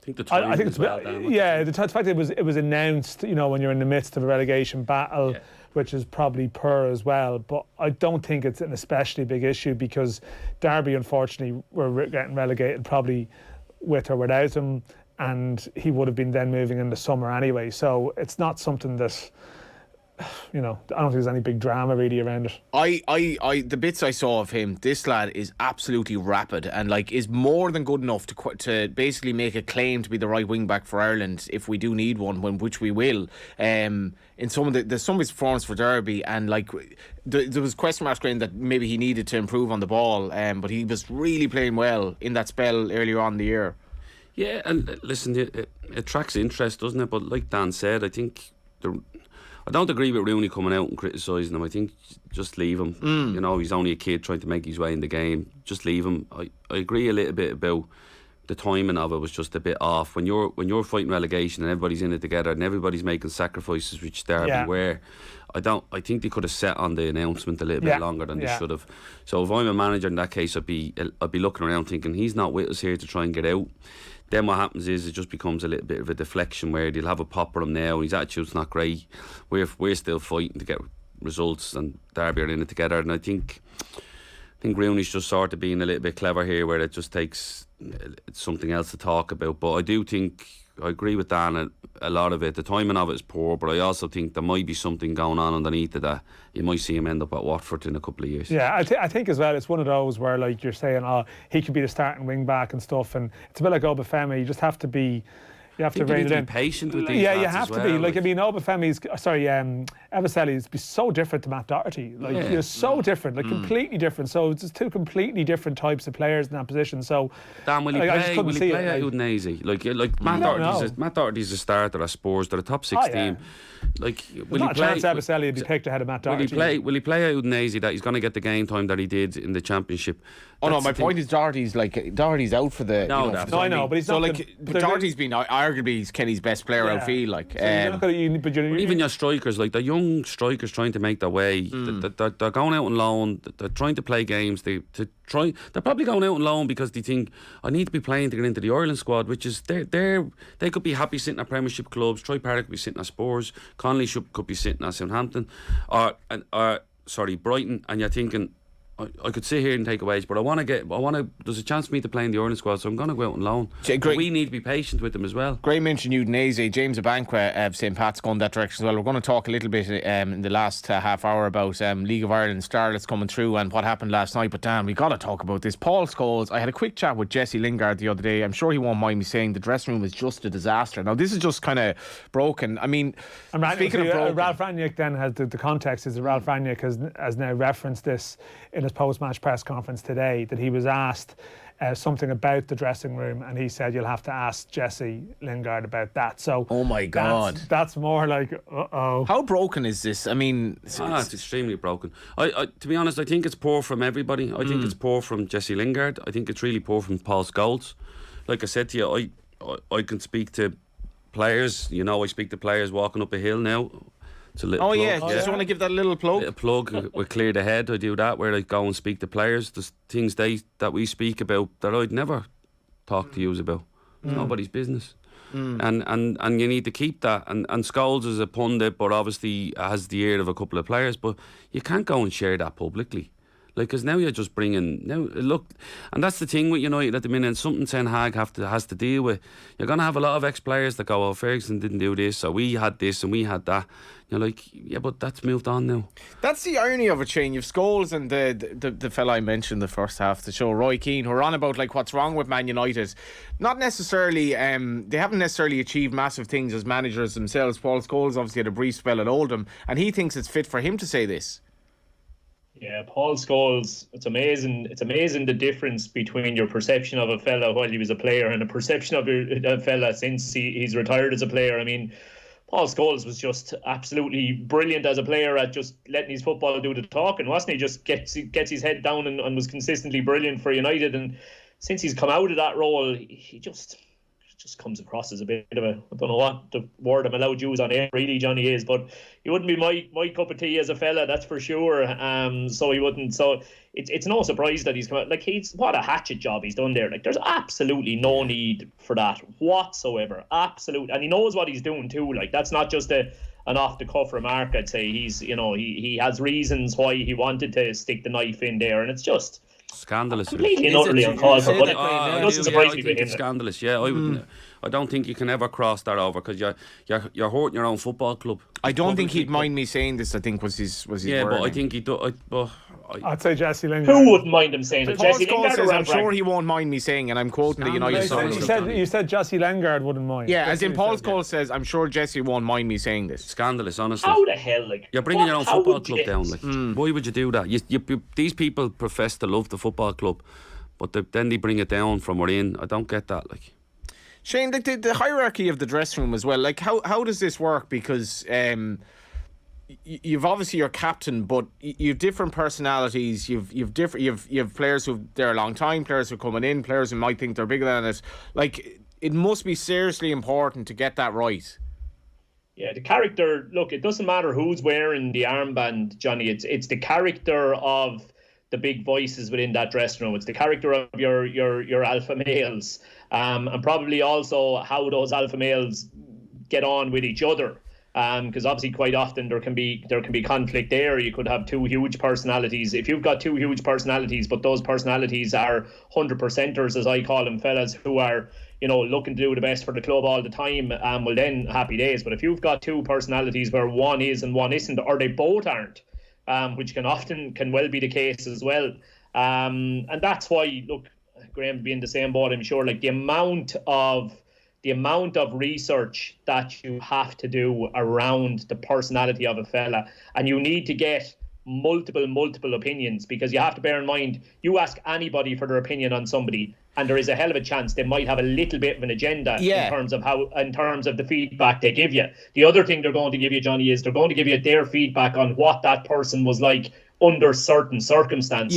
think the timing as well, Dan, the fact that it was announced, when you're in the midst of a relegation battle, which is probably poor as well. But I don't think it's an especially big issue, because Derby, unfortunately, were getting relegated probably with or without him, and he would have been then moving in the summer anyway. So it's not something that, I don't think there's any big drama really around it. The bits I saw of him, this lad is absolutely rapid and like is more than good enough to basically make a claim to be the right wing back for Ireland if we do need one, which we will. In some of his performance for Derby, and like there was question marks saying that maybe he needed to improve on the ball, but he was really playing well in that spell earlier on in the year. Yeah, and listen, it attracts interest, doesn't it? But like Dan said, I think I don't agree with Rooney coming out and criticising him. I think just leave him. He's only a kid trying to make his way in the game. Just leave him. I agree a little bit about the timing of it was just a bit off. When you're fighting relegation and everybody's in it together and everybody's making sacrifices, which Derby were, I think they could have set on the announcement a little bit longer than they should have. So if I'm a manager in that case, I'd be looking around thinking he's not with us here to try and get out. Then what happens is it just becomes a little bit of a deflection where they'll have a pop at him now and his attitude's not great. We're still fighting to get results, and Derby are in it together. And I think Rooney's just sort of being a little bit clever here, where it just takes something else to talk about. But I do think, I agree with Dan, a lot of it, the timing of it is poor, but I also think there might be something going on underneath it that you might see him end up at Watford in a couple of years. Yeah, I think as well, it's one of those where, like you're saying, he could be the starting wing back and stuff, and it's a bit like Obafemi. You just have to be. You have to rein it in. Be patient with these you lads have as to well. be. Like, I mean, Ebaselli's be so different to Matt Doherty. Like, you're so different, like completely different. So it's just two completely different types of players in that position. So, Dan, will he play at Udinese? Like Matt Doherty's a starter at Spurs. They're a top 6 team. Like, will he play? Not a chance Ebaselli would be picked ahead of Matt Doherty. Will he play at Udinese that he's going to get the game time that he did in the Championship? My point is Doherty's out for the. I know, but he's not. But Doherty's been arguably he's Kenny's best player outfield. Like, even your strikers, like the young strikers trying to make their way, they're going out on loan. They're trying to play games. They're probably going out on loan because they think I need to be playing to get into the Ireland squad, which is they could be happy sitting at Premiership clubs. Troy Parrott could be sitting at Spurs. Connolly could be sitting at Southampton, or Brighton, and you're thinking, I could sit here and take a wage, but there's a chance for me to play in the Ireland squad, so I'm going to go out on loan. We need to be patient with them as well. Gray mentioned Udinese. James Abanqua of St Pat's gone that direction as well. We're going to talk a little bit in the last half hour about League of Ireland starlets coming through and what happened last night. But Dan, we got to talk about this. Paul Scholes, I had a quick chat with Jesse Lingard the other day. I'm sure he won't mind me saying the dressing room was just a disaster. Now this is just kind of broken. I mean, speaking of broken, Ralph Rangnick then has the context is that Ralph Rangnick has now referenced this in his post-match press conference today, that he was asked something about the dressing room, and he said you'll have to ask Jesse Lingard about that. So, oh my God, that's more like how broken is this? I mean, it's extremely broken. I to be honest, I think it's poor from everybody. I think it's poor from Jesse Lingard. I think it's really poor from Paul Scholes. Like I said to you, I can speak to players. I speak to players walking up a hill now. It's a little plug. Just want to give that a little plug. A plug. We're cleared ahead. I do that where I go and speak to players. There's things that we speak about that I'd never talk to you about. It's nobody's business. And you need to keep that. And Scholes is a pundit, but obviously has the ear of a couple of players. But you can't go and share that publicly. Like, because now you're just bringing look, and that's the thing with United at the minute. And something Ten Hag has to deal with. You're gonna have a lot of ex-players that go, "Oh, Ferguson didn't do this, so we had this and we had that." You're like, yeah, but that's moved on now. That's the irony of it, Shane. You've Scholes and the fella I mentioned the first half of the show, Roy Keane, who are on about like what's wrong with Man United. Not necessarily, they haven't necessarily achieved massive things as managers themselves. Paul Scholes obviously had a brief spell at Oldham, and he thinks it's fit for him to say this. Yeah, Paul Scholes, it's amazing. It's amazing the difference between your perception of a fella while he was a player and the perception of a fella since he's retired as a player. I mean, Paul Scholes was just absolutely brilliant as a player at just letting his football do the talking, wasn't he? Just gets his head down and was consistently brilliant for United. And since he's come out of that role, he just comes across as a bit of a, I don't know what the word I'm allowed to use on air really, Johnny, is, but he wouldn't be my cup of tea as a fella, that's for sure. So he wouldn't. So it's no surprise that he's come out. Like, what a hatchet job he's done there. Like, there's absolutely no need for that whatsoever. Absolute, and he knows what he's doing too. Like, that's not just an off the cuff remark. I'd say he has reasons why he wanted to stick the knife in there, and it's just scandalous. Completely and utterly uncalled for. But it doesn't surprise me with him. It's scandalous. Yeah, I don't think you can ever cross that over, because you're hurting your own football club. I don't think he'd mind me saying this. I think was his yeah, word. but I think he do. I'd say Jesse Lingard. Who wouldn't mind him saying it? Paul Jesse Scholes Lingard says, or I'm sure Rank? he won't mind me saying, and I'm quoting the United Source. You said Jesse Lingard wouldn't mind. Yeah, as in Paul Scholes says, I'm sure Jesse won't mind me saying this. Scandalous, honestly. How the hell? Like, you're bringing your own football club down. Like, why would you do that? These people profess to love the football club, but then they bring it down from within. I don't get that. Like, Shane, like the hierarchy of the dressing room as well. Like, how does this work? Because you've obviously your captain, but you've different personalities. You've players who've there a long time, players who are coming in, players who might think they're bigger than it. Like, it must be seriously important to get that right. Yeah, the character. Look, it doesn't matter who's wearing the armband, Johnny. It's the character of the big voices within that dressing room. It's the character of your alpha males, and probably also how those alpha males get on with each other. Because obviously quite often there can be conflict there. You could have two huge personalities. If you've got two huge personalities, but those personalities are 100%ers, as I call them, fellas who are looking to do the best for the club all the time, well then happy days. But if you've got two personalities where one is and one isn't, or they both aren't, which can well be the case as well, and that's why, look, Graham being the same boat, I'm sure, like the amount of research that you have to do around the personality of a fella, and you need to get multiple opinions, because you have to bear in mind, you ask anybody for their opinion on somebody, and there is a hell of a chance they might have a little bit of an agenda in terms of the feedback they give you. The other thing they're going to give you, Johnny, is they're going to give you their feedback on what that person was like under certain circumstances.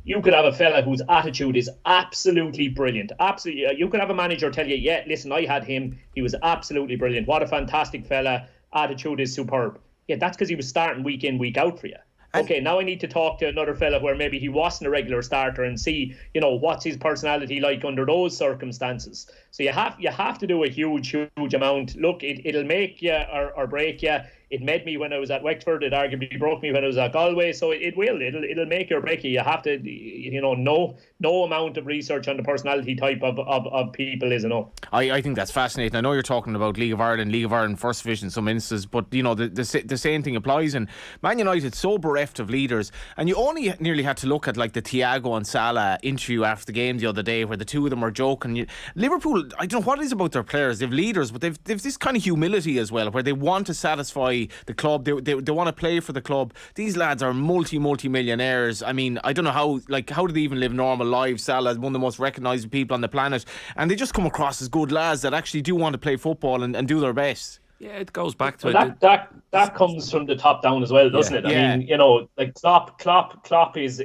You could have a fella whose attitude is absolutely brilliant. Absolutely, you could have a manager tell you, yeah, listen, I had him. He was absolutely brilliant. What a fantastic fella. Attitude is superb. Yeah, that's because he was starting week in, week out for you. Okay, now I need to talk to another fella where maybe he wasn't a regular starter and see, what's his personality like under those circumstances. So you have to do a huge amount. Look, it'll make you or break you. It made me when I was at Wexford. It arguably broke me when I was at Galway. So it'll make you or break you. You have to, no amount of research on the personality type of people is enough. I think that's fascinating. I know you're talking about League of Ireland First Division in some instances, but the same thing applies. And Man United so bereft of leaders, and you only nearly had to look at like the Thiago and Salah interview after the game the other day, where the two of them were joking. Liverpool, I don't know what it is about their players. They've leaders, but they've this kind of humility as well, where they want to satisfy the club. They want to play for the club. These lads are multi-millionaires. I mean, I don't know how do they even live normal lives. Salah is one of the most recognised people on the planet, and they just come across as good lads that actually do want to play football and do their best. Yeah, it goes back to that comes from the top down as well, doesn't it? I mean, like Klopp is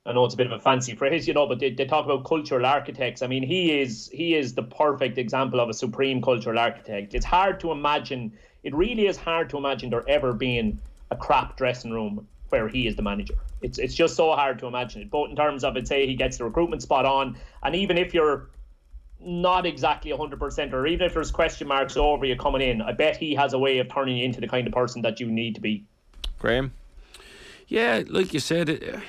I know it's a bit of a fancy phrase, but they talk about cultural architects. I mean, he is the perfect example of a supreme cultural architect. It's hard to imagine. It really is hard to imagine there ever being a crap dressing room where he is the manager. It's just so hard to imagine it, both in terms of, say, he gets the recruitment spot on, and even if you're not exactly 100%, or even if there's question marks over you coming in, I bet he has a way of turning you into the kind of person that you need to be. Graham? Yeah, like you said,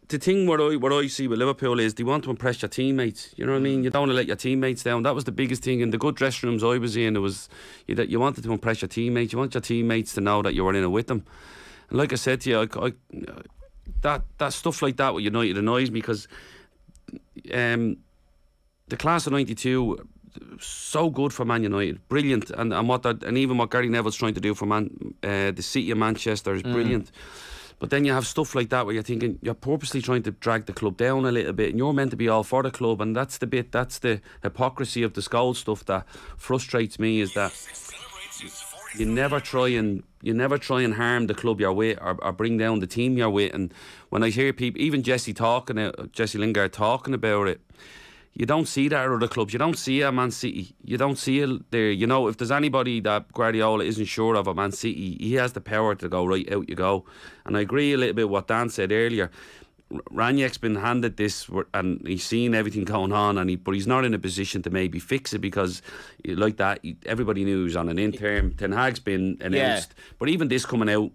the thing what I see with Liverpool is they want to impress your teammates. You know what I mean? You don't want to let your teammates down. That was the biggest thing in the good dressing rooms I was in. It was you wanted to impress your teammates. You want your teammates to know that you were in it with them. And like I said to you, that stuff like that with United annoys me because the class of '92. So good for Man United, brilliant, and even what Gary Neville's trying to do for the City of Manchester is brilliant. But then you have stuff like that where you're thinking you're purposely trying to drag the club down a little bit, and you're meant to be all for the club, and that's the hypocrisy of the Scholes stuff that frustrates me, is that you never try and harm the club you're with or bring down the team you're with. And when I hear people, even Jesse Lingard talking about it, you don't see that at other clubs. You don't see it at Man City. You don't see it there. You know, if there's anybody that Guardiola isn't sure of at Man City, he has the power to go, right, out you go. And I agree a little bit with what Dan said earlier. Ranieri's been handed this and he's seen everything going on, but he's not in a position to maybe fix it because, like that, everybody knew he was on an interim. Ten Hag's been announced. Yeah. But even this coming out,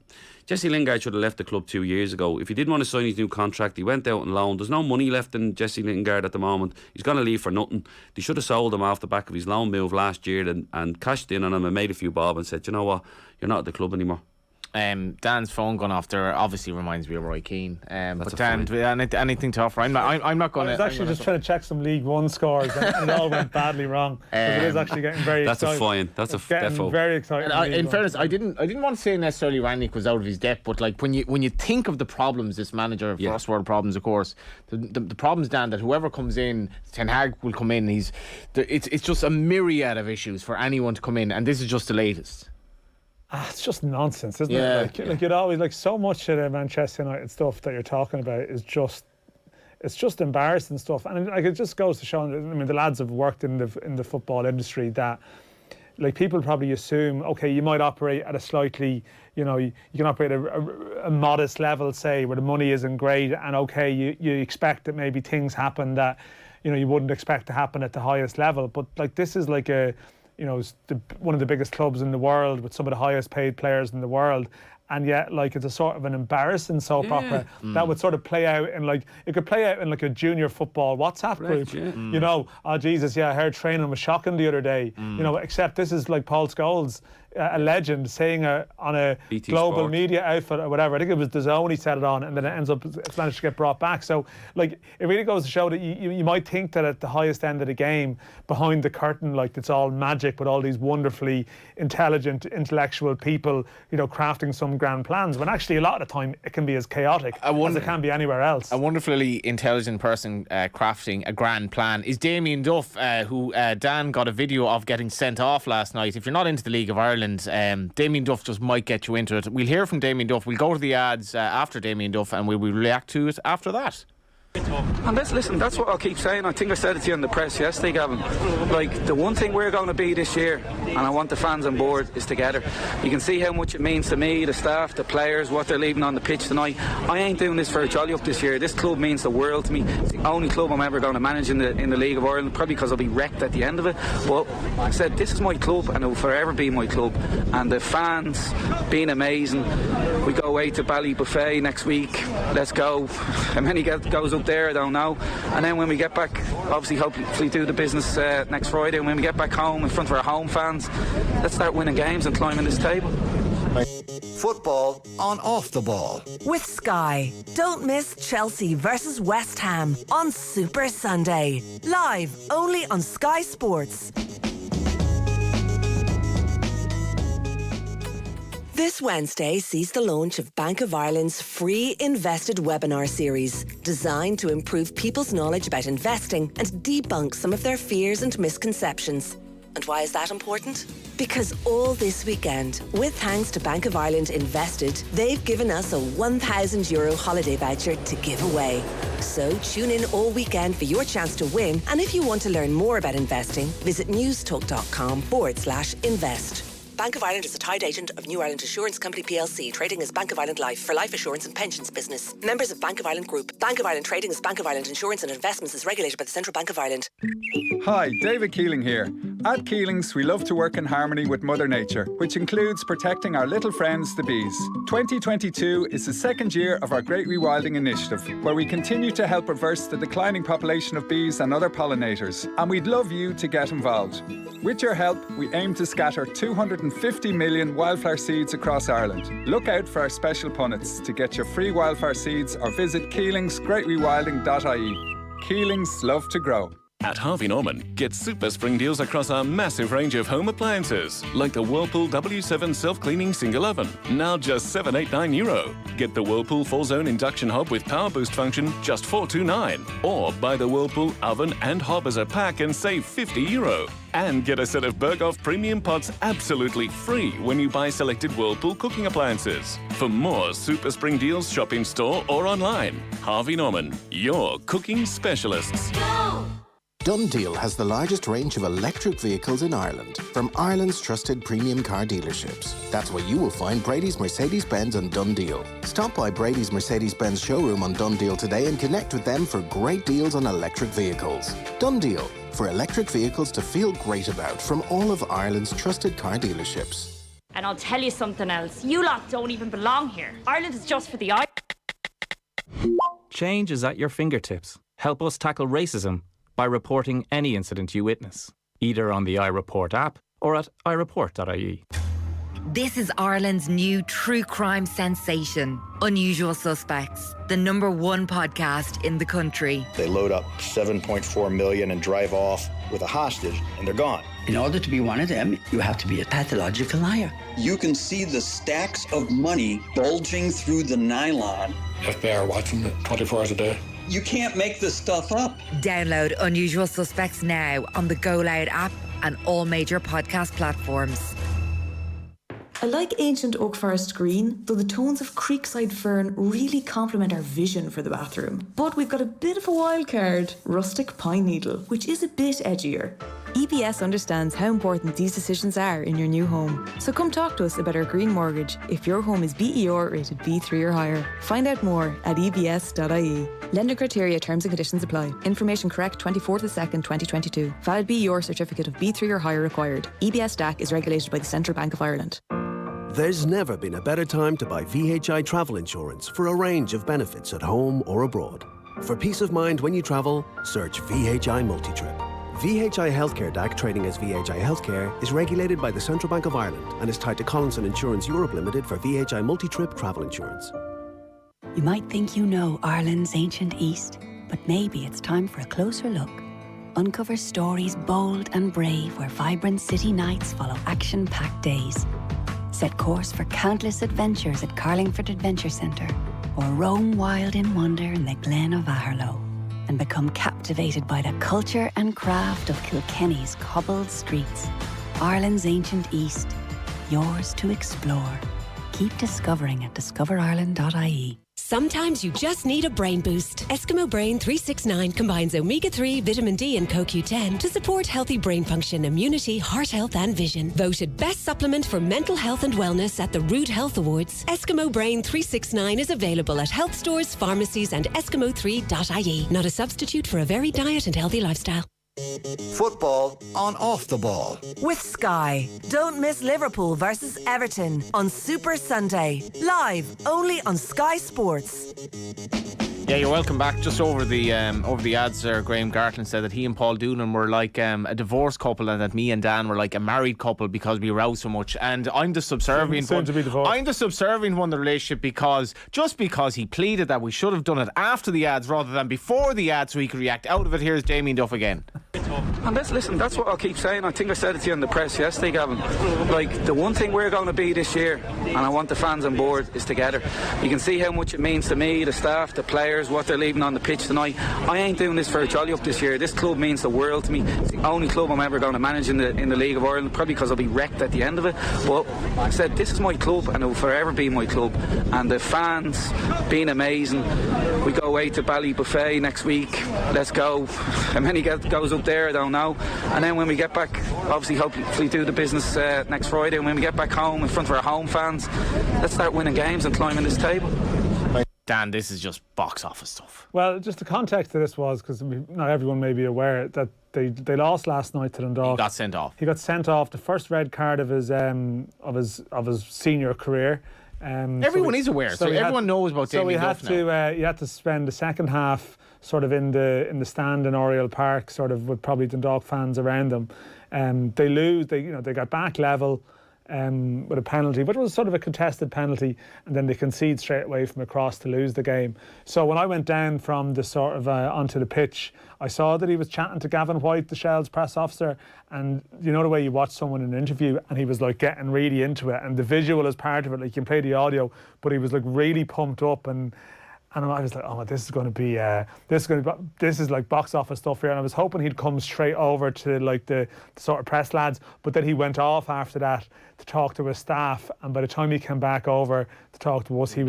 Jesse Lingard should have left the club 2 years ago. If he didn't want to sign his new contract, he went out on loan. There's no money left in Jesse Lingard at the moment. He's going to leave for nothing. They should have sold him off the back of his loan move last year and cashed in on him and made a few bob and said, you know what, you're not at the club anymore. Dan's phone gone off there obviously reminds me of Roy Keane. But Dan, anything to offer? I'm not going to. I was actually just trying to check some League One scores, and it all went badly wrong. It is actually getting very. That's exciting. a fine. That's a defo. Very exciting. In fairness, I didn't want to say necessarily Rangnick was out of his depth, but like when you think of the problems, this manager, first world problems, of course, the problems, Dan, that whoever comes in, Ten Hag will come in. It's just a myriad of issues for anyone to come in, and this is just the latest. It's just nonsense, isn't it? Like you'd always so much of the Manchester United stuff that you're talking about is it's just embarrassing stuff, and it just goes to show. I mean, the lads have worked in the football industry that, like, people probably assume, okay, you might operate at a slightly, you can operate at a modest level, say, where the money isn't great, and okay, you expect that maybe things happen that, you wouldn't expect to happen at the highest level, but like this is like one of the biggest clubs in the world with some of the highest paid players in the world, and yet like it's a sort of an embarrassing soap opera that would sort of play out in like a junior football WhatsApp group. Oh Jesus, I heard training was shocking the other day. Except this is like Paul Scholes, a legend, saying on a BT global Sport media outfit or whatever. I think it was DAZN he said it on, and then it's managed to get brought back. So like it really goes to show that you might think that at the highest end of the game, behind the curtain, like it's all magic with all these wonderfully intelligent, intellectual people, crafting some grand plans, when actually a lot of the time it can be as chaotic as it can be anywhere else. A wonderfully intelligent person crafting a grand plan is Damien Duff, who Dan got a video of getting sent off last night. If you're not into the League of Ireland, Damien Duff just might get you into it. We'll hear from Damien Duff. We'll go to the ads after Damien Duff, and we'll react to it after that. And listen, that's what I'll keep saying. I think I said it to you in the press yesterday, Gavin. Like, the one thing we're going to be this year, and I want the fans on board, is together. You can see how much it means to me, the staff, the players, what they're leaving on the pitch tonight. I ain't doing this for a jolly up this year. This club means the world to me. It's the only club I'm ever going to manage in the League of Ireland, probably because I'll be wrecked at the end of it. But I said, this is my club, and it will forever be my club. And the fans being amazing. We go away to Ballybuffet next week. Let's go. How many goes up there, I don't know. And then when we get back, obviously hopefully do the business next Friday, and when we get back home in front of our home fans, let's start winning games and climbing this table. Football on Off the Ball with Sky. Don't miss Chelsea versus West Ham on Super Sunday, live only on Sky Sports. This Wednesday sees the launch of Bank of Ireland's free Invested webinar series, designed to improve people's knowledge about investing and debunk some of their fears and misconceptions. And why is that important? Because all this weekend, with thanks to Bank of Ireland Invested, they've given us a €1,000 holiday voucher to give away. So tune in all weekend for your chance to win. And if you want to learn more about investing, visit newstalk.com/invest. Bank of Ireland is a tied agent of New Ireland Assurance Company plc, trading as Bank of Ireland Life for life assurance and pensions business. Members of Bank of Ireland Group. Bank of Ireland trading as Bank of Ireland Insurance and Investments is regulated by the Central Bank of Ireland. Hi, David Keeling here. At Keelings, we love to work in harmony with Mother Nature, which includes protecting our little friends, the bees. 2022 is the second year of our Great Rewilding Initiative, where we continue to help reverse the declining population of bees and other pollinators, and we'd love you to get involved. With your help, we aim to scatter 250 million wildflower seeds across Ireland. Look out for our special punnets to get your free wildflower seeds or visit keelingsgreatrewilding.ie. Keelings love to grow. At Harvey Norman, get super spring deals across our massive range of home appliances, like the Whirlpool W7 self-cleaning single oven, now just €789. Get the Whirlpool full-zone induction hob with power boost function, just €429. Or buy the Whirlpool oven and hob as a pack and save €50. And get a set of Berghoff premium pots absolutely free when you buy selected Whirlpool cooking appliances. For more super spring deals, shop in store or online. Harvey Norman, your cooking specialists. DoneDeal has the largest range of electric vehicles in Ireland, from Ireland's trusted premium car dealerships. That's where you will find Brady's Mercedes-Benz on DoneDeal. Stop by Brady's Mercedes-Benz showroom on DoneDeal today and connect with them for great deals on electric vehicles. DoneDeal, for electric vehicles to feel great about from all of Ireland's trusted car dealerships. And I'll tell you something else. You lot don't even belong here. Ireland is just for the Change is at your fingertips. Help us tackle racism by reporting any incident you witness, either on the iReport app or at ireport.ie. This is Ireland's new true crime sensation, Unusual Suspects, the #1 podcast in the country. They load up 7.4 million and drive off with a hostage, and they're gone. In order to be one of them, you have to be a pathological liar. You can see the stacks of money bulging through the nylon. FBI are watching it 24 hours a day. You can't make this stuff up. Download Unusual Suspects now on the Go Loud app and all major podcast platforms. I like ancient oak forest green, though the tones of creekside fern really complement our vision for the bathroom. But we've got a bit of a wild card, rustic pine needle, which is a bit edgier. EBS understands how important these decisions are in your new home. So come talk to us about our green mortgage if your home is BER rated B3 or higher. Find out more at ebs.ie. Lender criteria, terms and conditions apply. Information correct 24/2/2022. Valid BER certificate of B3 or higher required. EBS DAC is regulated by the Central Bank of Ireland. There's never been a better time to buy VHI travel insurance for a range of benefits at home or abroad. For peace of mind when you travel, search VHI Multitrip. VHI Healthcare DAC, trading as VHI Healthcare, is regulated by the Central Bank of Ireland and is tied to Collinson Insurance Europe Limited for VHI Multi-Trip travel insurance. You might think you know Ireland's ancient East, but maybe it's time for a closer look. Uncover stories bold and brave where vibrant city nights follow action-packed days. Set course for countless adventures at Carlingford Adventure Centre, or roam wild in wonder in the Glen of Aherlow, and become captivated by the culture and craft of Kilkenny's cobbled streets. Ireland's ancient East, yours to explore. Keep discovering at discoverireland.ie. Sometimes you just need a brain boost. Eskimo Brain 369 combines omega-3, vitamin D and CoQ10 to support healthy brain function, immunity, heart health and vision. Voted best supplement for mental health and wellness at the Rude Health Awards. Eskimo Brain 369 is available at health stores, pharmacies and eskimo3.ie. Not a substitute for a varied diet and healthy lifestyle. Football on Off the Ball. With Sky. Don't miss Liverpool versus Everton on Super Sunday. Live only on Sky Sports. Yeah, you're welcome back. Just over the ads there, Graham Gartland said that he and Paul Doonan were like a divorced couple, and that me and Dan were like a married couple because we row so much. And I'm the subservient one. I'm the subservient one in the relationship because he pleaded that we should have done it after the ads rather than before the ads so he could react out of it. Here's Damien Duff again. And listen, that's what I'll keep saying. I think I said it to you in the press yesterday, Gavin. Like, the one thing we're going to be this year, and I want the fans on board, is together. You can see how much it means to me, the staff, the players, what they're leaving on the pitch tonight. I ain't doing this for a jolly up this year. This club means the world to me. It's the only club I'm ever going to manage in the League of Ireland, probably because I'll be wrecked at the end of it. But I said, this is my club and it will forever be my club. And the fans being amazing. We go away to Ballybuffet next week. Let's go. How many goes up there? I don't know. And then when we get back, obviously hopefully do the business next Friday, and when we get back home in front of our home fans, let's start winning games and climbing this table. Dan, this is just box office stuff. Well, just the context of this was, because not everyone may be aware, that they lost last night to Dundalk. He got sent off. He got sent off, the first red card of his senior career. Everyone is aware, so everyone knows about Damien Duff now. He had to spend the second half sort of in the stand in Oriel Park, sort of with probably Dundalk fans around them. They lose. They got back level with a penalty, but it was sort of a contested penalty, and then they concede straight away from across to lose the game. So when I went down from the sort of onto the pitch, I saw that he was chatting to Gavin White, the Shell's press officer, and you know the way you watch someone in an interview and he was like getting really into it, and the visual is part of it, like you can play the audio, but he was like really pumped up, and I was like, oh, this is like box office stuff here. And I was hoping he'd come straight over to like the sort of press lads, but then he went off after that to talk to his staff. And by the time he came back over to talk to us, he'd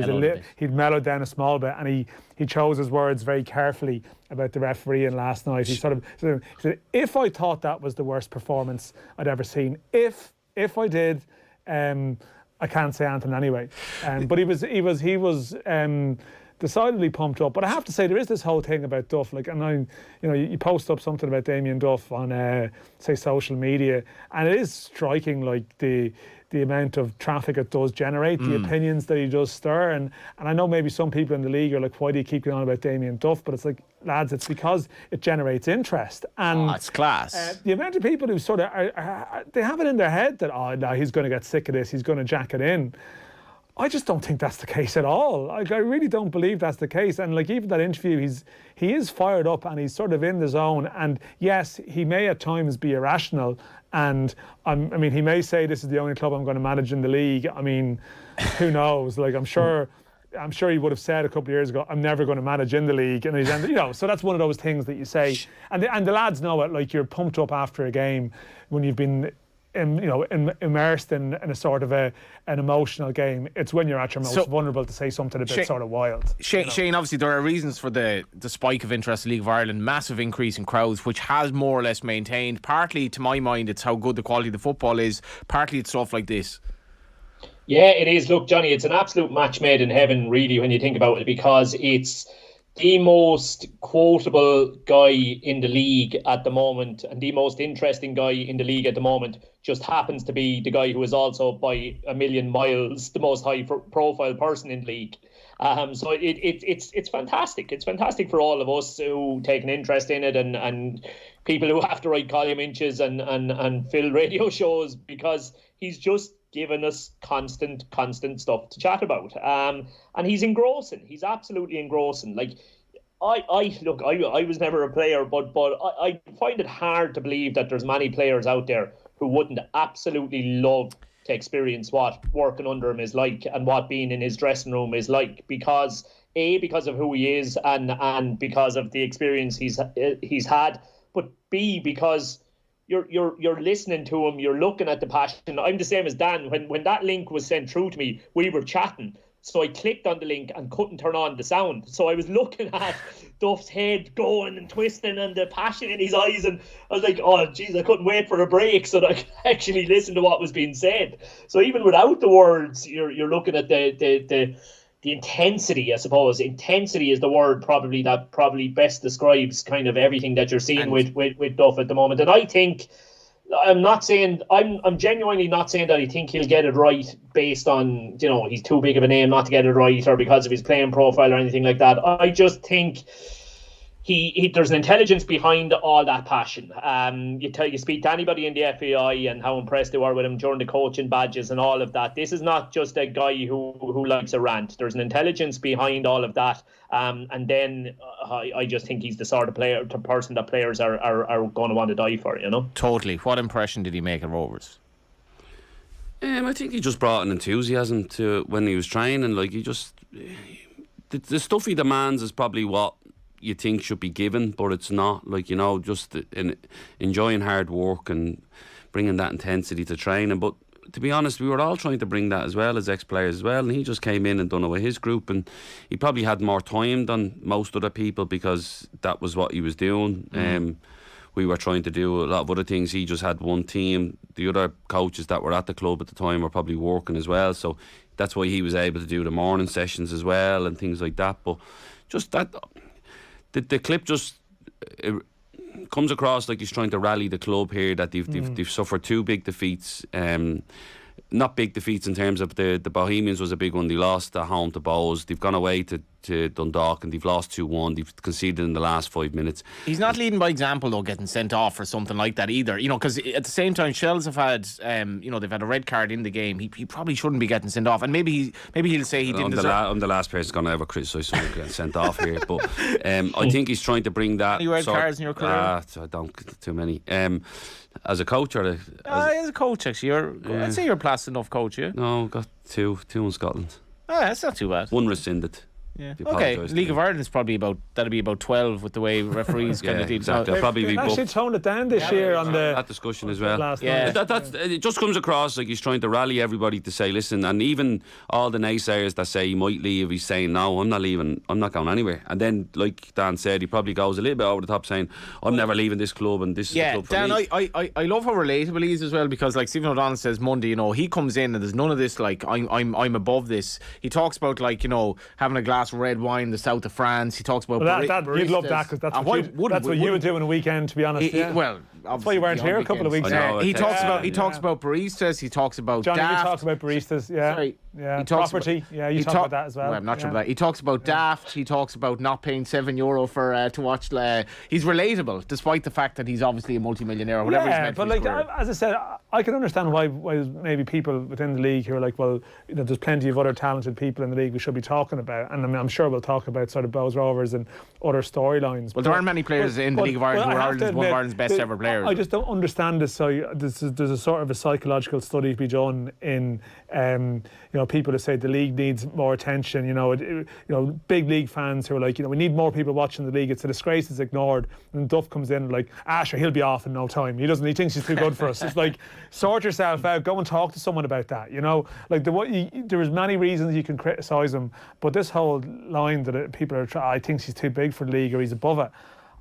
mellowed down a small bit, and he chose his words very carefully about the refereeing last night. He said, if I thought that was the worst performance I'd ever seen, if I did, I can't say anything anyway. But he was decidedly pumped up. But I have to say, there is this whole thing about Duff, like, and you post up something about Damien Duff on say social media, and it is striking, like the amount of traffic it does generate, the opinions that he does stir, and I know maybe some people in the league are like, why do you keep going on about Damien Duff? But it's like, lads, it's because it generates interest, and it's class. The amount of people who sort of they have it in their head that, oh no, he's going to get sick of this, he's going to jack it in. I just don't think that's the case at all. Like, I really don't believe that's the case. And like, even that interview, he is fired up and he's sort of in the zone. And yes, he may at times be irrational. And I mean, he may say, this is the only club I'm going to manage in the league. I mean, who knows? Like, I'm sure he would have said a couple of years ago, I'm never going to manage in the league. And he's ended, so that's one of those things that you say. And the lads know it. Like, you're pumped up after a game when you've been immersed in a sort of an emotional game. It's when you're at your most vulnerable to say something a bit sort of wild. Shane, obviously there are reasons for the spike of interest in League of Ireland, massive increase in crowds, which has more or less maintained. Partly, to my mind, it's how good the quality of the football is. Partly it's stuff like this. Yeah, it is. Look, Johnny, it's an absolute match made in heaven, really, when you think about it, because it's the most quotable guy in the league at the moment, and the most interesting guy in the league at the moment just happens to be the guy who is also by a million miles the most high profile person in the league. So it's fantastic. It's fantastic for all of us who take an interest in it, and people who have to write column inches and fill radio shows, because he's just given us constant stuff to chat about. And he's engrossing. He's absolutely engrossing. Like, I was never a player, but I find it hard to believe that there's many players out there who wouldn't absolutely love to experience what working under him is like and what being in his dressing room is like, because of who he is and because of the experience he's had, but B, because you're listening to him, you're looking at the passion. I'm the same as Dan. When that link was sent through to me, we were chatting. So I clicked on the link and couldn't turn on the sound. So I was looking at Duff's head going and twisting and the passion in his eyes. And I was like, oh, geez, I couldn't wait for a break so that I could actually listen to what was being said. So even without the words, you're looking at the intensity, I suppose. Intensity is the word probably that best describes kind of everything that you're seeing with Duff at the moment. And I think, I'm genuinely not saying that I think he'll get it right based on, he's too big of a name not to get it right, or because of his playing profile or anything like that. I just think there's an intelligence behind all that passion. You speak to anybody in the FAI and how impressed they were with him during the coaching badges and all of that. This is not just a guy who likes a rant. There's an intelligence behind all of that. And then I just think he's the sort of person that players are going to want to die for, Totally. What impression did he make at Rovers? I think he just brought an enthusiasm to when he was training. Like, the stuff he demands is probably what you think should be given, but it's not. Like, just enjoying hard work and bringing that intensity to training. But to be honest, we were all trying to bring that as well as ex-players as well, and he just came in and done it with his group, and he probably had more time than most other people because that was what he was doing. We were trying to do a lot of other things. He just had one team. The other coaches that were at the club at the time were probably working as well, so that's why he was able to do the morning sessions as well and things like that. But just that, the clip just comes across like he's trying to rally the club here, that they've suffered 2 big defeats. Not big defeats in terms of the Bohemians was a big one. They lost at home to Bows. They've gone away to Dundalk and they've lost 2-1. They've conceded in the last 5 minutes. He's not leading by example though, getting sent off or something like that either. You know, because at the same time, Shells have had, they've had a red card in the game. He probably shouldn't be getting sent off. And maybe he'll say he didn't deserve. I'm the last person going to ever criticise someone getting sent off here. But I think he's trying to bring that. Any red cards in your career? I don't too many. As a coach or as a coach, actually, I'd say you're a class enough coach, yeah. No, got two in Scotland. Oh, that's not too bad. 1 rescinded. Yeah. Okay. League of Ireland is probably that'll be about 12 with the way referees kind of deal. Exactly. I'll probably be actually toned it down this year on that discussion as well. That's it just comes across like he's trying to rally everybody to say, listen, and even all the naysayers that say he might leave, he's saying, no, I'm not leaving, I'm not going anywhere. And then, like Dan said, he probably goes a little bit over the top saying, I'm never leaving this club and this is the club for Dan, me. I love how relatable he is as well, because like Stephen O'Donnell says Monday, you know, he comes in and there's none of this like I'm above this. He talks about like, you know, having a glass of red wine, the south of France. He talks about you'd love that, because that's what you would do on a weekend, to be honest. Well, that's why you weren't here a couple of weeks ago. He talks about baristas. He talks about Johnny. Daft. You talk about baristas. Yeah. Sorry. Yeah. He talks property. You talk about that as well. I'm not sure about that. He talks about Daft. He talks about not paying €7 for to watch. He's relatable, despite the fact that he's obviously a multi-millionaire or whatever he's meant to be. But as I said, I can understand why maybe people within the league who are like, well, you know, there's plenty of other talented people in the league we should be talking about, and I'm sure we'll talk about sort of Bows Rovers and other storylines. Well, there aren't many players in the League of Ireland who are one of Ireland's best ever players. I just don't understand this. So there's a sort of a psychological study to be done in, people who say the league needs more attention. Big league fans who are like, we need more people watching the league. It's a disgrace, it's ignored. And Duff comes in like, sure, he'll be off in no time. He thinks he's too good for us. It's like, sort yourself out. Go and talk to someone about that. There is many reasons you can criticise him, but this whole line that people are I think he's too big for the league or he's above it,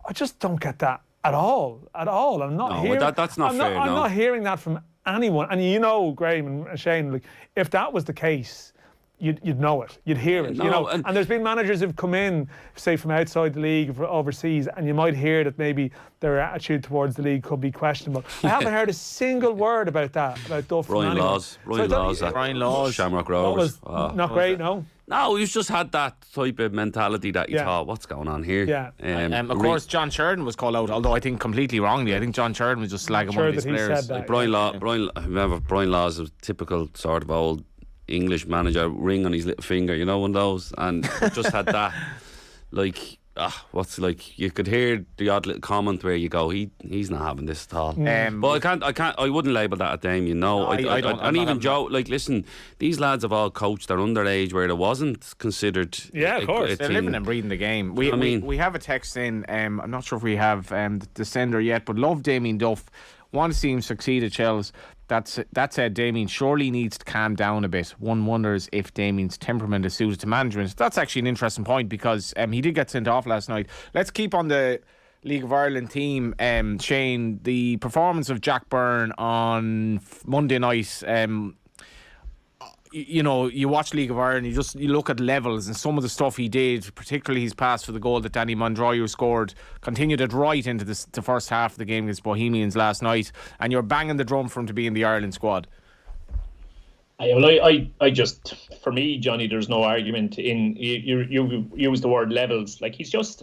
I just don't get that at all. I'm not hearing that's not fair. I'm not hearing that from anyone. And Graham and Shane, like, if that was the case, you'd know it, you'd hear it. And there's been managers who've come in, say from outside the league, overseas, and you might hear that maybe their attitude towards the league could be questionable. I haven't heard a single word about Duff. Ryan Laws, Shamrock Rovers. Not great, no. No, he's just had that type of mentality that you thought, what's going on here? Yeah. Of course, John Sheridan was called out, although I think completely wrongly. I think John Sheridan was just slagging one of his players. Like Brian Laws is a typical sort of old English manager, ring on his little finger, one of those, and just had that, like, you could hear the odd little comment where you go, he's not having this at all. But I wouldn't label that at Damien. No, and even Joe, like, listen, these lads have all coached their underage where it wasn't considered. Yeah, of course, they're living and breathing the game. We have a text in. I'm not sure if we have the sender yet, but love Damien Duff. Want to see him succeed at Chelsea. That said, Damien surely needs to calm down a bit. One wonders if Damien's temperament is suited to management. That's actually an interesting point, because he did get sent off last night. Let's keep on the League of Ireland team. Shane, the performance of Jack Byrne on Monday night, you watch League of Ireland, you look at levels and some of the stuff he did, particularly his pass for the goal that Danny Mondroyo scored, continued it right into the first half of the game against Bohemians last night, and you're banging the drum for him to be in the Ireland squad. I just, for me, Johnny, there's no argument in, you use the word levels, like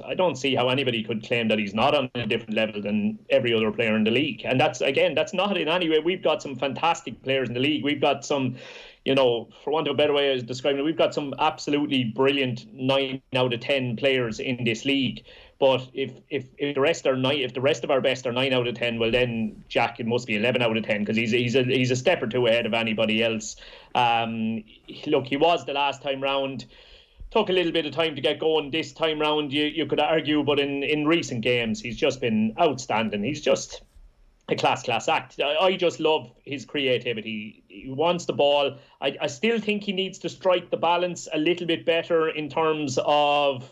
I don't see how anybody could claim that he's not on a different level than every other player in the league. And that's not in any way. We've got some fantastic players in the league. We've got some, for want of a better way of describing it, we've got some absolutely brilliant 9 out of 10 players in this league. But if the rest are 9, if the rest of our best are 9 out of 10, well then Jack, it must be 11 out of 10, because he's a step or two ahead of anybody else. Look, he was the last time round. Took a little bit of time to get going this time round, you could argue, but in recent games he's just been outstanding. He's just a class act. I just love his creativity. He wants the ball. I still think he needs to strike the balance a little bit better in terms of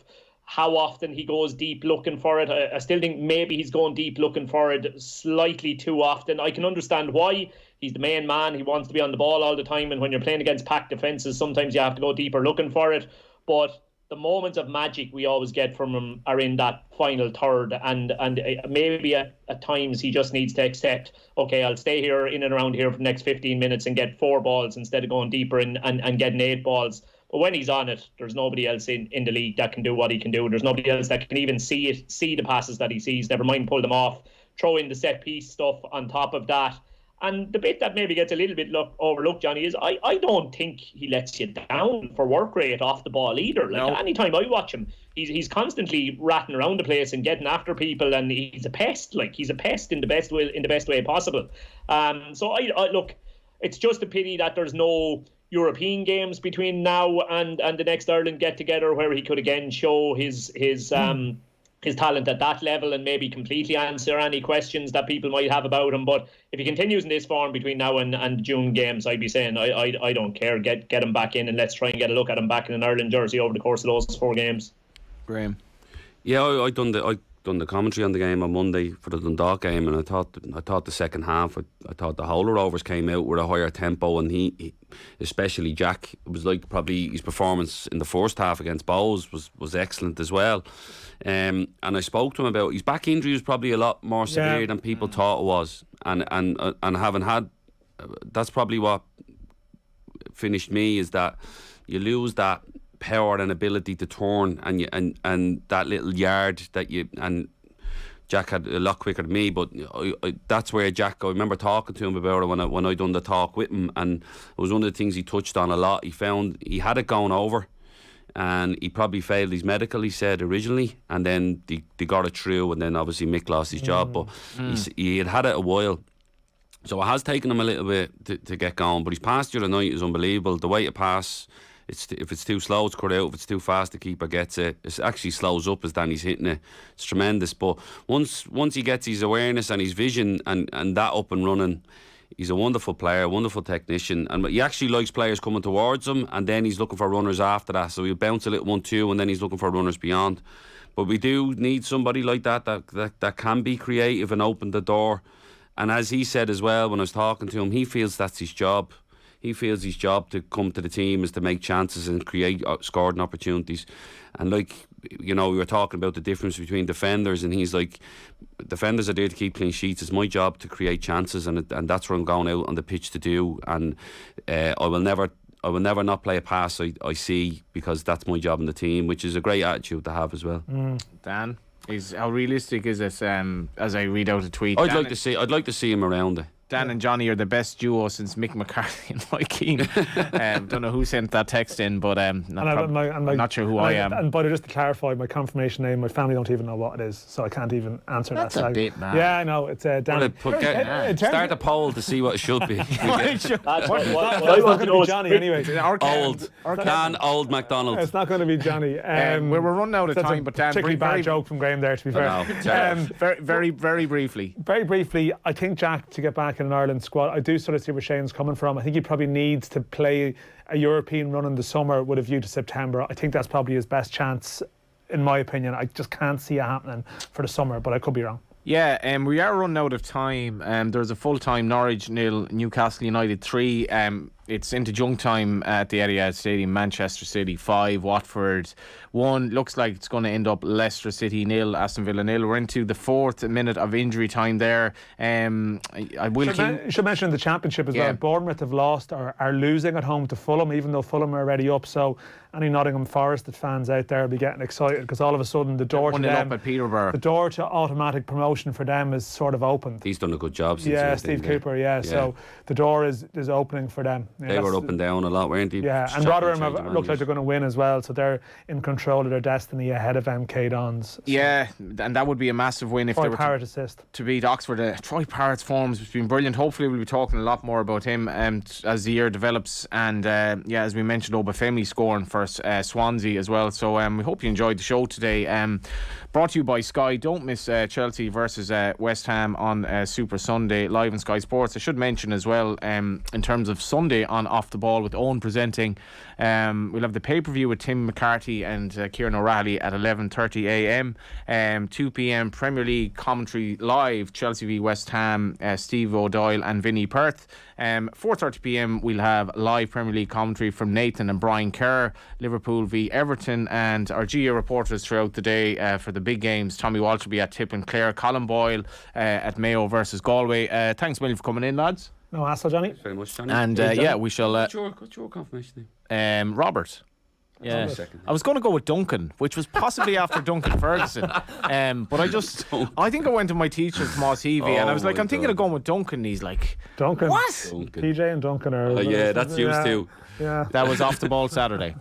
how often he goes deep looking for it. I still think maybe he's going deep looking for it slightly too often. I can understand why. He's the main man. He wants to be on the ball all the time. And when you're playing against packed defences, sometimes you have to go deeper looking for it. But the moments of magic we always get from him are in that final third. And maybe at times he just needs to accept, okay, I'll stay here in and around here for the next 15 minutes and get 4 balls instead of going deeper and getting 8 balls. But when he's on it, there's nobody else in the league that can do what he can do. There's nobody else that can even see the passes that he sees, never mind pull them off, throw in the set piece stuff on top of that. And the bit that maybe gets a little bit overlooked, Johnny, is I don't think he lets you down for work rate off the ball either. Like, anytime I watch him, he's constantly ratting around the place and getting after people, and he's a pest. Like, he's a pest in the best way possible. So I look, it's just a pity that there's no European games between now and the next Ireland get together where he could again show his talent at that level and maybe completely answer any questions that people might have about him. But if he continues in this form between now and June games, I'd be saying I don't care. Get him back in and let's try and get a look at him back in an Ireland jersey over the course of those 4 games. Graham. Yeah, I done the commentary on the game on Monday for the Dundalk game, and I thought the second half, I thought the Howler Rovers came out with a higher tempo, and he especially Jack, it was like probably his performance in the first half against Bowes was excellent as well. And I spoke to him about his back injury was probably a lot more severe than people thought it was, and having had, that's probably what finished me, is that you lose that power and ability to turn, and that little yard that you, and Jack had a lot quicker than me, but that's where Jack, I remember talking to him about it when I done the talk with him, and it was one of the things he touched on a lot. He found he had it going over, and he probably failed his medical, he said originally, and then they got it through, and then obviously Mick lost his job, but he had it a while. So it has taken him a little bit to get going, but his pass the other night is unbelievable. The way to pass, if it's too slow, it's cut out. If it's too fast, the keeper gets it. It actually slows up as Danny's hitting it. It's tremendous. But once he gets his awareness and his vision and that up and running, he's a wonderful player, wonderful technician. And he actually likes players coming towards him, and then he's looking for runners after that. So he'll bounce a little 1-2, and then he's looking for runners beyond. But we do need somebody like that can be creative and open the door. And as he said as well, when I was talking to him, he feels that's his job. He feels his job to come to the team is to make chances and create scoring opportunities. And like, we were talking about the difference between defenders, and he's like, defenders are there to keep clean sheets. It's my job to create chances, and that's what I'm going out on the pitch to do. And I will never not play a pass I see, because that's my job in the team, which is a great attitude to have as well. Dan, how realistic is it? As I read out a tweet, I'd like to see him around it. Dan and Johnny are the best duo since Mick McCarthy and Mike Keane. Don't know who sent that text in, but I'm not sure who I am. And but just to clarify, my confirmation name, my family don't even know what it is, so I can't even answer That's that. That's a bit mad. Yeah, I know. It's Dan. Start a poll to see what it should be. It's not going to be Johnny anyway. Old McDonnell. It's not going to be Johnny. We're running out of time, but Dan, particularly bad joke from Graham there, to be fair. Very briefly. Very briefly, I think Jack, to get back in an Ireland squad, I do sort of see where Shane's coming from. I think he probably needs to play a European run in the summer with a view to September. I think that's probably his best chance, in my opinion. I just can't see it happening for the summer, but I could be wrong. Yeah, we are running out of time. There's a full-time Norwich 0, Newcastle United 3. It's into junk time at the Etihad Stadium. Manchester City 5, Watford 1. Looks like it's going to end up Leicester City 0, Aston Villa 0. We're into the 4th minute of injury time there. Should mention the Championship as well. Bournemouth have lost or are losing at home to Fulham, even though Fulham are already up. So any Nottingham Forest fans out there will be getting excited, because all of a sudden the door to them, at Peterborough. the door to automatic promotion for them is sort of opened. He's done a good job since. Yeah, Steve Cooper. Yeah, so the door is opening for them. Yeah, they were up and down a lot, weren't they? Yeah, and Rotherham look like they're going to win as well, so they're in control of their destiny ahead of MK Dons. So. Yeah, and that would be a massive win if Troy they were Parrott assist to beat Oxford. Troy Parrott's forms has been brilliant. Hopefully we'll be talking a lot more about him as the year develops. And as we mentioned, Obafemi scoring for Swansea as well. So we hope you enjoyed the show today. Brought to you by Sky. Don't miss Chelsea versus West Ham on Super Sunday live on Sky Sports. I should mention as well, in terms of Sunday on Off the Ball with Owen presenting. We'll have the pay-per-view with Tim McCarthy and Kieran O'Reilly at 11:30 a.m. 2 p.m. Premier League commentary live, Chelsea v West Ham, Steve O'Doyle and Vinnie Perth. 4:30 p.m. we'll have live Premier League commentary from Nathan and Brian Kerr, Liverpool v Everton, and our GA reporters throughout the day for the big games. Tommy Walsh will be at Tip and Clare, Colin Boyle at Mayo versus Galway. Thanks a million for coming in, lads. No hassle, Johnny. Thanks very much, Johnny. And we shall... What's your confirmation name? Robert. Yeah, I was going to go with Duncan, which was possibly after Duncan Ferguson, but I think I went to my teacher, Tomas Heavey, and I was like, I'm thinking of going with Duncan. And he's like, Duncan. What? PJ and Duncan are. Yeah, that's used to. Yeah, that was Off the Ball Saturday.